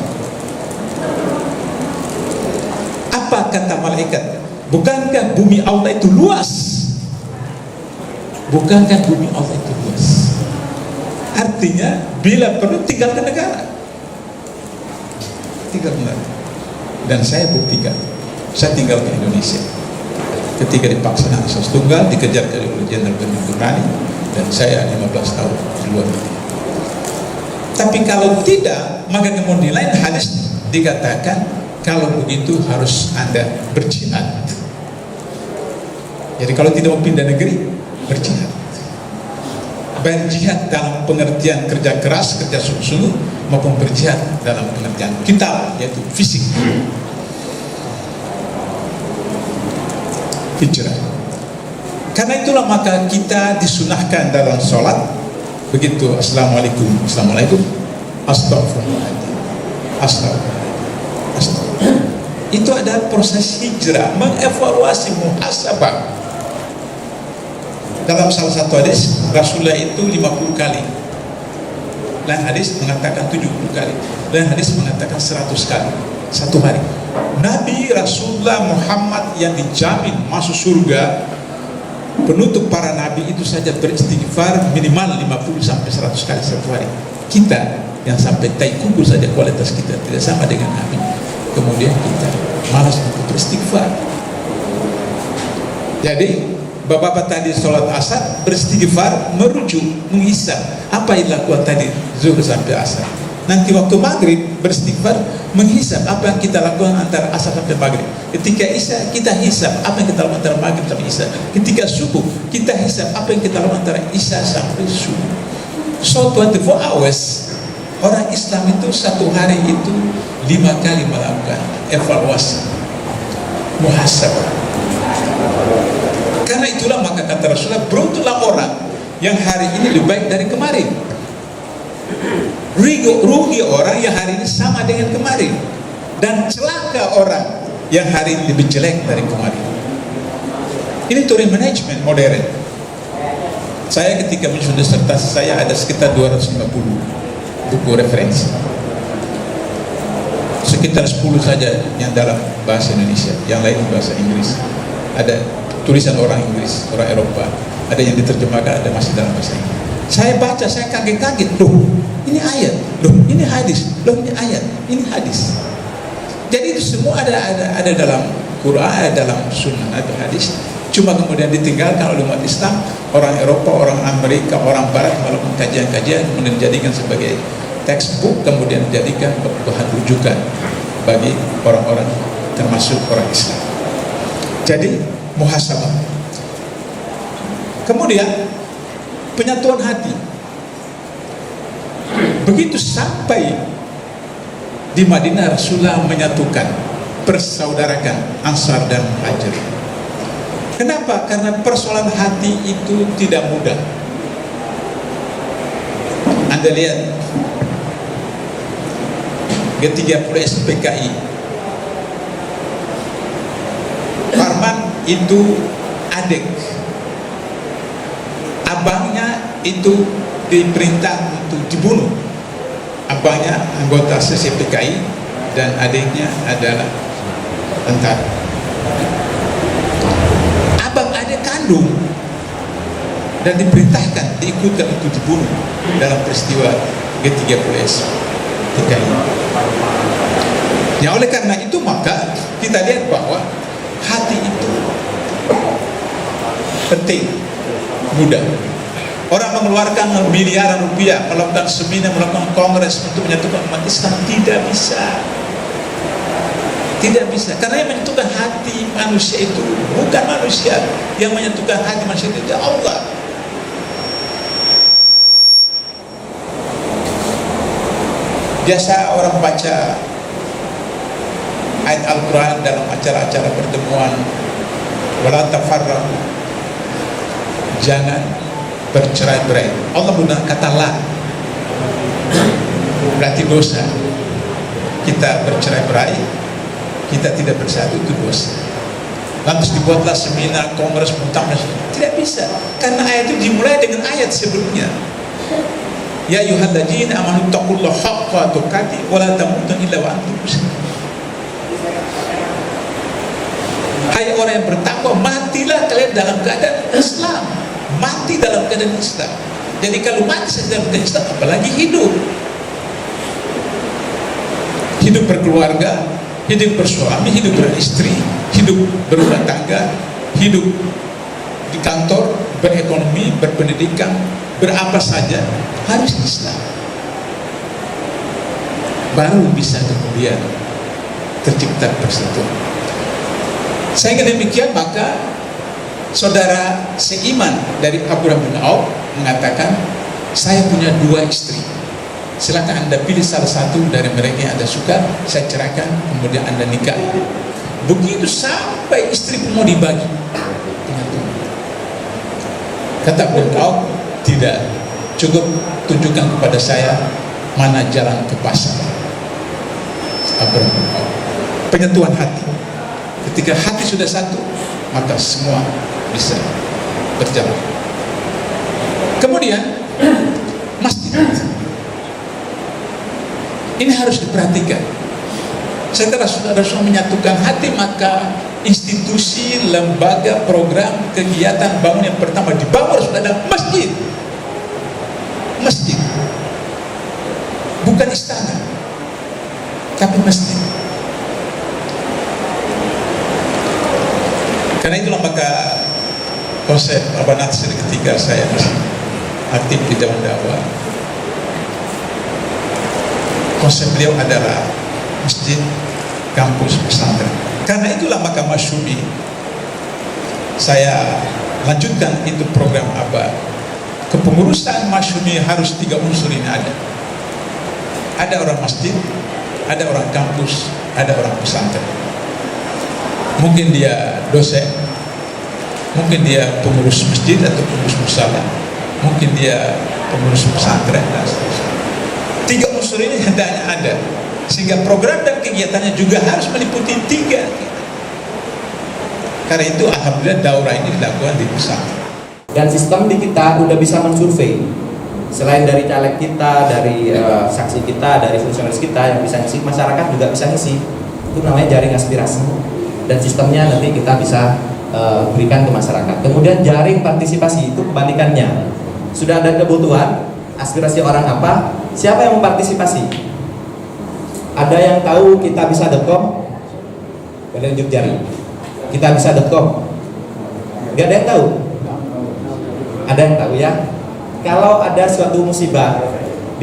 Apa kata malaikat? Bukankah bumi Allah itu luas? Bukankah bumi Allah itu luas? Artinya bila perlu tinggalkan negara, tinggalkan negara. Dan saya buktikan, saya tinggal di Indonesia ketika dipaksa asas tunggal, dikejar oleh Jenderal Benny, dan saya 15 tahun di luar negeri. Tapi kalau tidak, maka kemudian lain hadis dikatakan kalau begitu harus Anda berjihad. Jadi kalau tidak mau pindah negeri, berjihad. Berjihad dalam pengertian kerja keras, kerja sungguh-sungguh, maupun berjihad dalam pengertian kitab, yaitu fisik. Hijrah. Karena itulah maka kita disunahkan dalam sholat begitu, assalamualaikum, assalamualaikum, astagfirullahaladzim, astagfirullah, astagfirullah. Itu adalah proses hijrah, mengevaluasi, muhasabah. Dalam salah satu hadis, Rasulullah itu 50 kali, lain hadis mengatakan 70 kali, lain hadis mengatakan 100 kali satu hari. Nabi Rasulullah Muhammad yang dijamin masuk surga, penutup para nabi itu saja beristighfar minimal 50 sampai 100 kali satu hari. Kita yang sampai tai kuku saja kualitas kita tidak sama dengan nabi, kemudian kita malas untuk beristighfar. Jadi bapak-bapak tadi sholat asar beristighfar, merujuk, menghisap apa yang dilakukan tadi zuhur sampai asar. Nanti waktu maghrib beristighfar, menghisap apa yang kita lakukan antara asar sampai maghrib. Ketika isya kita hisap apa yang kita lakukan antara maghrib sampai isya. Ketika subuh kita hisap apa yang kita lakukan antara isya sampai subuh. So 24 hours orang Islam itu satu hari itu 5 kali melakukan evaluasi, muhasabah. Karena itulah maka kata Rasulullah, beruntunglah orang yang hari ini lebih baik dari kemarin. Rugi orang yang hari ini sama dengan kemarin, dan celaka orang yang hari ini lebih jelek dari kemarin. Ini teori manajemen modern. Saya ketika menyusun disertasi saya ada sekitar 250 buku referensi, sekitar 10 saja yang dalam bahasa Indonesia, yang lain bahasa Inggris. Ada tulisan orang Inggris, orang Eropa, ada yang diterjemahkan, ada masih dalam bahasa Inggris. Saya baca, saya kaget-kaget, loh ini ayat, loh ini hadis, loh ini ayat, ini hadis. Jadi itu semua ada dalam Quran, ada dalam Sunnah, ada hadis. Cuma kemudian ditinggalkan oleh umat Islam, orang Eropa, orang Amerika, orang Barat melakukan kajian-kajian, kemudian dijadikan sebagai textbook, kemudian dijadikan bahan rujukan bagi orang-orang termasuk orang Islam. Jadi muhasabah. Kemudian penyatuan hati. Begitu sampai di Madinah, Rasulullah menyatukan, persaudarakan Ansar dan Muhajir. Kenapa? Karena persoalan hati itu tidak mudah. Anda lihat G30 SPKI, Parman itu adik, abangnya itu diperintah untuk dibunuh. Abangnya anggota SPKI dan adiknya adalah tentara. Abang adik kandung dan diperintahkan, diikutkan untuk dibunuh dalam peristiwa G30S PKI. Ya, oleh karena itu maka kita lihat bahwa hati itu penting, mudah. Orang mengeluarkan miliaran rupiah, melakukan seminar, melakukan kongres untuk menyatukan umat Islam, tidak bisa. Tidak bisa, karena yang menyatukan hati manusia itu bukan manusia, yang menyatukan hati manusia itu Allah. Biasa orang baca ayat Al-Quran dalam acara-acara pertemuan, wala tafarraqu, jangan bercerai-berai. Allah menggunakan kata la, berarti dosa. Kita bercerai-berai, kita tidak bersatu, itu dosa. Lantas dibuatlah seminar, kongres, muktamar. Tidak bisa, karena ayat itu dimulai dengan ayat sebelumnya. Ya ayyuhalladzina amanu taqullaha haqqa tuqatih wa la tamutunna illa wa antum muslimun. Hai orang yang bertakwa, matilah kalian dalam keadaan Islam. Mati dalam keadaan Islam. Jadi kalau mati dalam keadaan Islam, apalagi hidup. Hidup berkeluarga, hidup bersuami, hidup beristri, hidup berumah tangga, hidup di kantor, berekonomi, berpendidikan, berapa saja harus Islam. Baru bisa kemudian tercipta persatuan. Sehingga demikian maka saudara seiman dari Abdurrahman bin Auf mengatakan, saya punya 2 istri. Silakan Anda pilih salah satu dari mereka yang Anda suka, saya ceraikan, kemudian Anda nikah. Begitu sampai istri pun mau dibagi. Kata Abdurrahman bin Auf, tidak, cukup tunjukkan kepada saya mana jalan ke pasar. Abdurrahman bin Auf, penyatuan hati. Ketika hati sudah satu, maka semua bisa berjalan. Kemudian masjid ini harus diperhatikan. Setelah saudara menyatukan hati, maka institusi, lembaga, program, kegiatan bangun yang pertama dibangun harus ada masjid. Masjid, bukan istana, tapi masjid. Karena itulah maka konsep Abah Natsir ketika saya masih aktif di dalam dakwah, konsep beliau adalah masjid, kampus, pesantren. Karena itulah maka Masyumi saya lanjutkan itu program Abah. Kepengurusan Masyumi harus 3 unsur ini ada. Ada orang masjid, ada orang kampus, ada orang pesantren. Mungkin dia dosen, mungkin dia pengurus masjid atau pengurus musala, mungkin dia pengurus pesantren dan seterusnya. 3 unsur ini hendaknya ada, sehingga program dan kegiatannya juga harus meliputi 3. Karena itu alhamdulillah daurah ini dilakukan di pesantren. Dan sistem di kita udah bisa mensurvei. Selain dari caleg kita, dari saksi kita, dari fungsionaris kita yang bisa ngisi, masyarakat juga bisa ngisi. Itu namanya jaring aspirasi. Dan sistemnya nanti kita bisa berikan ke masyarakat. Kemudian jaring partisipasi itu kebalikannya. Sudah ada kebutuhan, aspirasi orang apa, siapa yang mempartisipasi? Ada yang tahu kitabisa.com? Boleh unjuk jari. Kitabisa.com? Gak ada yang tahu? Ada yang tahu ya? Kalau ada suatu musibah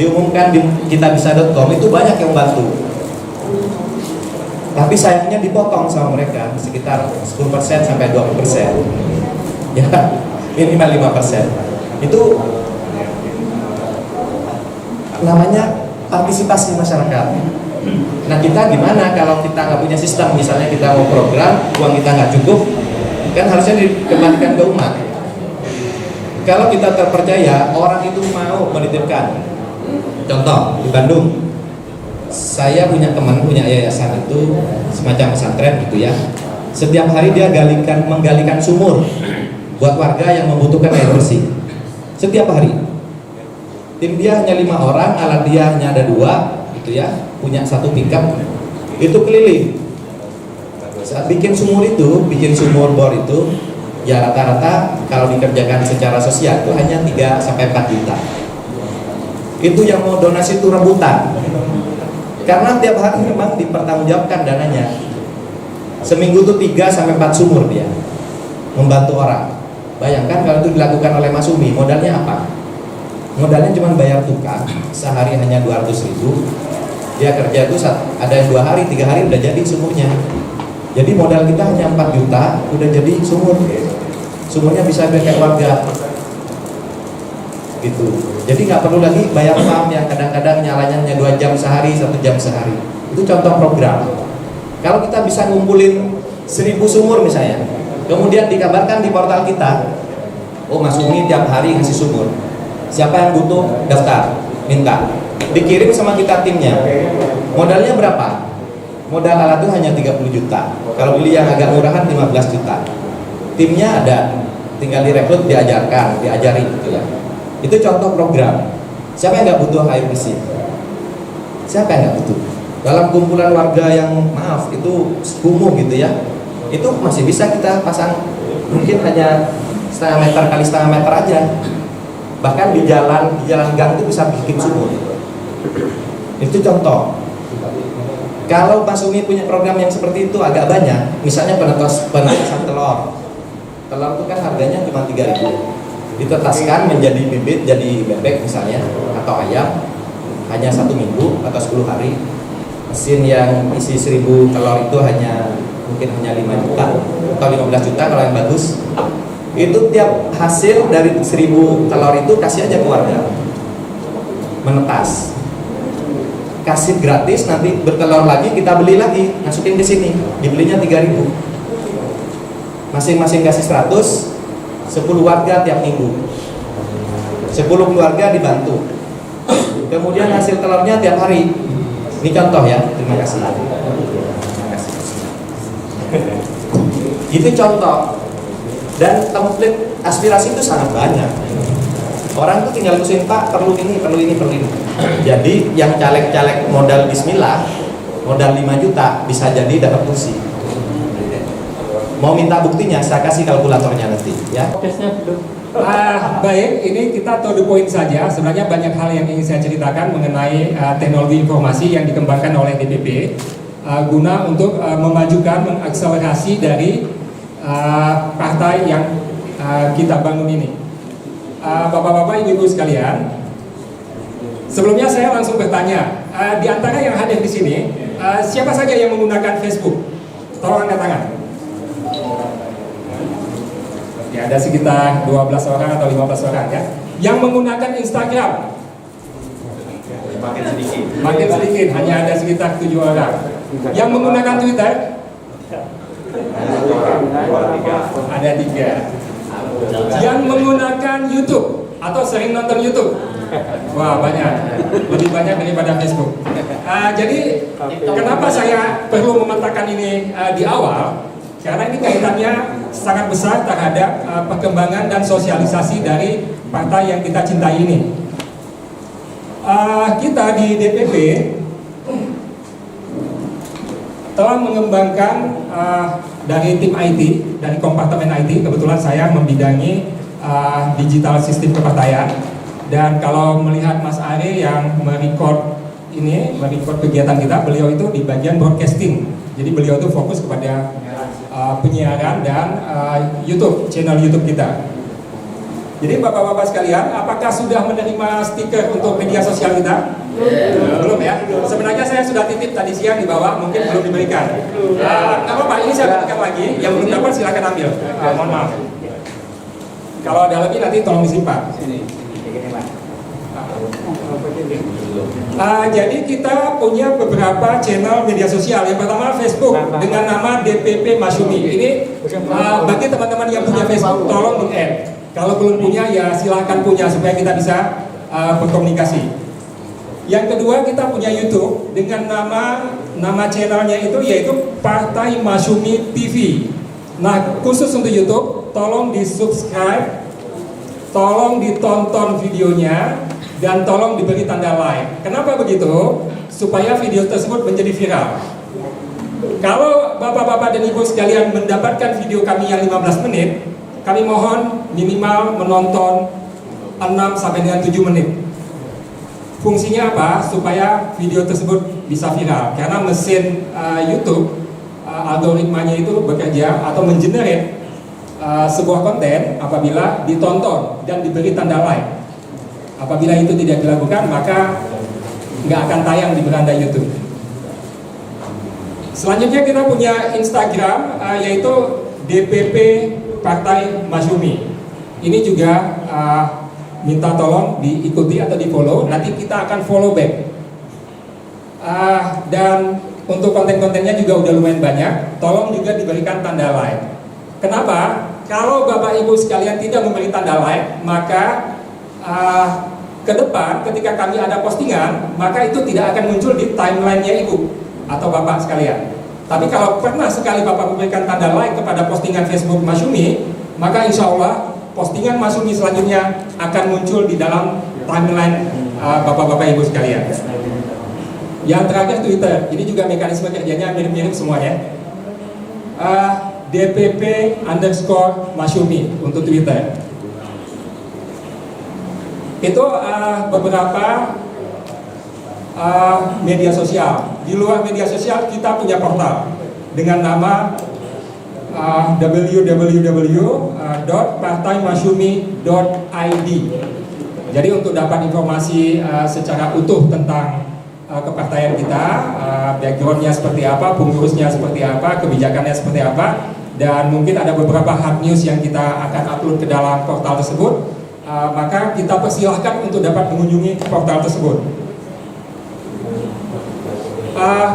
diumumkan di kitabisa.com, itu banyak yang bantu. Tapi sayangnya dipotong sama mereka sekitar 10% sampai 20%. Ya, minimal 5%. Itu namanya partisipasi masyarakat. Nah, kita gimana kalau kita nggak punya sistem? Misalnya kita mau program, uang kita nggak cukup, kan harusnya dikembalikan ke umat. Kalau kita terpercaya, orang itu mau menitipkan. Contoh di Bandung, saya punya teman punya yayasan itu semacam pesantren gitu ya. Setiap hari dia menggalikan sumur buat warga yang membutuhkan air bersih. Setiap hari. Tim dia hanya 5 orang, alat dia hanya ada 2 gitu ya, punya 1 pickup. Itu keliling. Saat bikin sumur bor itu ya rata-rata kalau dikerjakan secara sosial itu hanya 3-4 juta. Itu yang mau donasi itu rebutan. Karena tiap hari memang dipertanggungjawabkan dananya. Seminggu tuh 3-4 sumur dia membantu orang. Bayangkan kalau itu dilakukan oleh Mas Umi, modalnya apa? Modalnya cuma bayar tukang, sehari hanya 200.000. Dia kerja itu ada yang 2 hari, 3 hari udah jadi sumurnya. Jadi modal kita hanya 4 juta, udah jadi sumur. Sumurnya bisa pakai warga. Gitu. Jadi nggak perlu lagi bayar pam yang kadang-kadang nyalanya hanya 2 jam sehari, 1 jam sehari. Itu contoh program. Kalau kita bisa ngumpulin 1000 sumur misalnya, kemudian dikabarkan di portal kita, oh Mas Umi tiap hari ngasih sumur. Siapa yang butuh daftar, minta. Dikirim sama kita timnya. Modalnya berapa? Modal alat itu hanya 30 juta. Kalau beli yang agak murahan 15 juta. Timnya ada, tinggal direkrut, diajari gitu ya. Itu contoh program. Siapa yang nggak butuh air bersih? Siapa yang nggak butuh? Dalam kumpulan warga yang maaf itu kumuh gitu ya, itu masih bisa kita pasang mungkin hanya setengah meter kali setengah meter aja. Bahkan di jalan gang itu bisa bikin sumur. Itu contoh. Kalau Mas Umi punya program yang seperti itu agak banyak, misalnya penetasan telur. Telur itu kan harganya cuma 3.000. Ditetaskan menjadi bibit, jadi bebek misalnya, atau ayam, hanya 1 minggu atau 10 hari. Mesin yang isi 1000 telur itu mungkin hanya 5 juta atau 15 juta kalau yang bagus. Itu tiap hasil dari 1000 telur itu kasih aja ke warga. Menetas. Kasih gratis, nanti bertelur lagi kita beli lagi, masukin ke sini. Dibelinya 3.000. Masing-masing kasih 100, 10 warga tiap minggu. 10 keluarga dibantu. Kemudian hasil telurnya tiap hari. Ini contoh ya. Terima kasih. Itu contoh. Dan template aspirasi itu sangat banyak. Orang tuh tinggal ngusulin, Pak, perlu ini. Jadi yang caleg-caleg modal bismillah, modal 5 juta bisa jadi dapat kursi. Mau minta buktinya, saya kasih kalkulatornya nanti ya. Baik, ini kita to the point saja. Sebenarnya banyak hal yang ingin saya ceritakan mengenai teknologi informasi yang dikembangkan oleh DPP guna untuk memajukan, mengakselerasi dari partai yang kita bangun ini. Bapak-bapak, ibu-ibu sekalian, sebelumnya saya langsung bertanya, di antara yang hadir di sini, siapa saja yang menggunakan Facebook? Tolong angkat tangan. Ya, ada sekitar 12 orang atau 15 orang ya. Yang menggunakan Instagram makin sedikit, hanya ada sekitar 7 orang. Yang menggunakan Twitter ada 3. Yang menggunakan YouTube atau sering nonton YouTube, wah banyak, lebih banyak daripada Facebook. Jadi kenapa saya perlu memetakan ini di awal? Karena ini kaitannya sangat besar terhadap perkembangan dan sosialisasi dari partai yang kita cintai ini. Kita di DPP telah mengembangkan dari tim IT, dari kompartemen IT. Kebetulan saya membidangi digital sistem kepartaian. Dan kalau melihat Mas Ari yang merecord kegiatan kita, beliau itu di bagian broadcasting. Jadi beliau itu fokus kepada penyiaran dan YouTube, channel YouTube kita. Jadi bapak-bapak sekalian, apakah sudah menerima stiker untuk media sosial kita? Belum ya? Sebenarnya saya sudah titip tadi siang di bawah, mungkin belum diberikan. Nggak apa-apa, ini saya berikan lagi. Yang belum dapat silakan ambil. Mohon maaf. Kalau ada lebih nanti tolong disimpan. Jadi kita punya beberapa channel media sosial. Yang pertama Facebook dengan nama DPP Masyumi. Ini bagi teman-teman yang punya Facebook tolong di-add. Kalau belum punya ya silahkan punya supaya kita bisa berkomunikasi. Yang kedua kita punya YouTube dengan nama channelnya itu yaitu Partai Masyumi TV. Nah khusus untuk YouTube tolong di-subscribe, tolong ditonton videonya, dan tolong diberi tanda like. Kenapa begitu? Supaya video tersebut menjadi viral. Kalau bapak-bapak dan ibu sekalian mendapatkan video kami yang 15 menit, kami mohon minimal menonton 6 sampai dengan 7 menit. Fungsinya apa? Supaya video tersebut bisa viral. Karena mesin YouTube algoritmanya itu bekerja atau mengenerate sebuah konten apabila ditonton dan diberi tanda like. Apabila itu tidak dilakukan, maka nggak akan tayang di beranda YouTube. Selanjutnya kita punya Instagram, yaitu DPP Partai Masyumi. Ini juga minta tolong diikuti atau di follow. Nanti kita akan follow back. Dan untuk konten-kontennya juga udah lumayan banyak. Tolong juga diberikan tanda like. Kenapa? Kalau Bapak Ibu sekalian tidak memberi tanda like, maka ke depan ketika kami ada postingan, maka itu tidak akan muncul di timeline-nya Ibu atau Bapak sekalian. Tapi kalau pernah sekali Bapak memberikan tanda like kepada postingan Facebook Masyumi, maka insya Allah postingan Masyumi selanjutnya akan muncul di dalam timeline Bapak-Bapak Ibu sekalian. Yang terakhir Twitter, ini juga mekanisme kerjanya mirip-mirip semuanya. DPP_Masyumi untuk Twitter. Itu beberapa media sosial. Di luar media sosial kita punya portal dengan nama www.partaimasyumi.id. Jadi untuk dapat informasi secara utuh tentang kepartaian kita, backgroundnya seperti apa, pengurusnya seperti apa, kebijakannya seperti apa, dan mungkin ada beberapa hard news yang kita akan upload ke dalam portal tersebut. Maka kita persilahkan untuk dapat mengunjungi portal tersebut.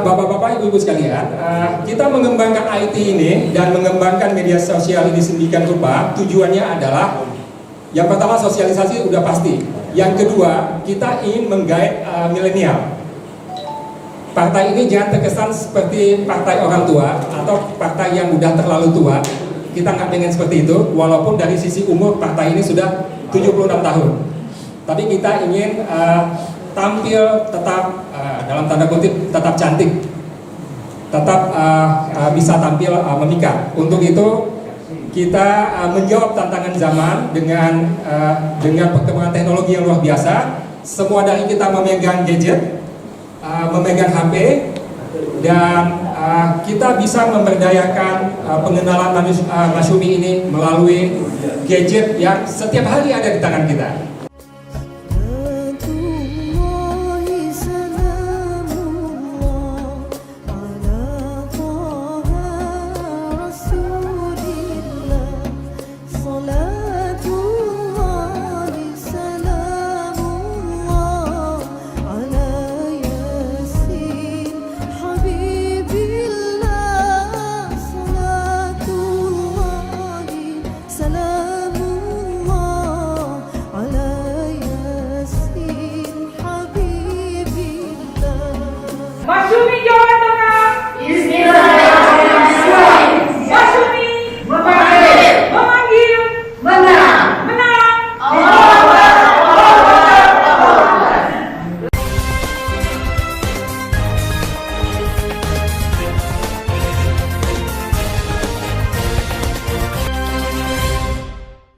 Bapak-bapak, ibu-ibu sekalian, kita mengembangkan IT ini dan mengembangkan media sosial ini sedemikian rupa, tujuannya adalah yang pertama sosialisasi udah pasti. Yang kedua, kita ingin menggait milenial. Partai ini jangan terkesan seperti partai orang tua atau partai yang udah terlalu tua. Kita nggak pengen seperti itu, walaupun dari sisi umur partai ini sudah 76 tahun. Tapi kita ingin tampil tetap dalam tanda kutip tetap cantik, tetap bisa tampil memikat. Untuk itu kita menjawab tantangan zaman dengan perkembangan teknologi yang luar biasa. Semua dari kita memegang gadget, memegang HP, dan kita bisa memberdayakan pengenalan Masyumi ini melalui gadget yang setiap hari ada di tangan kita.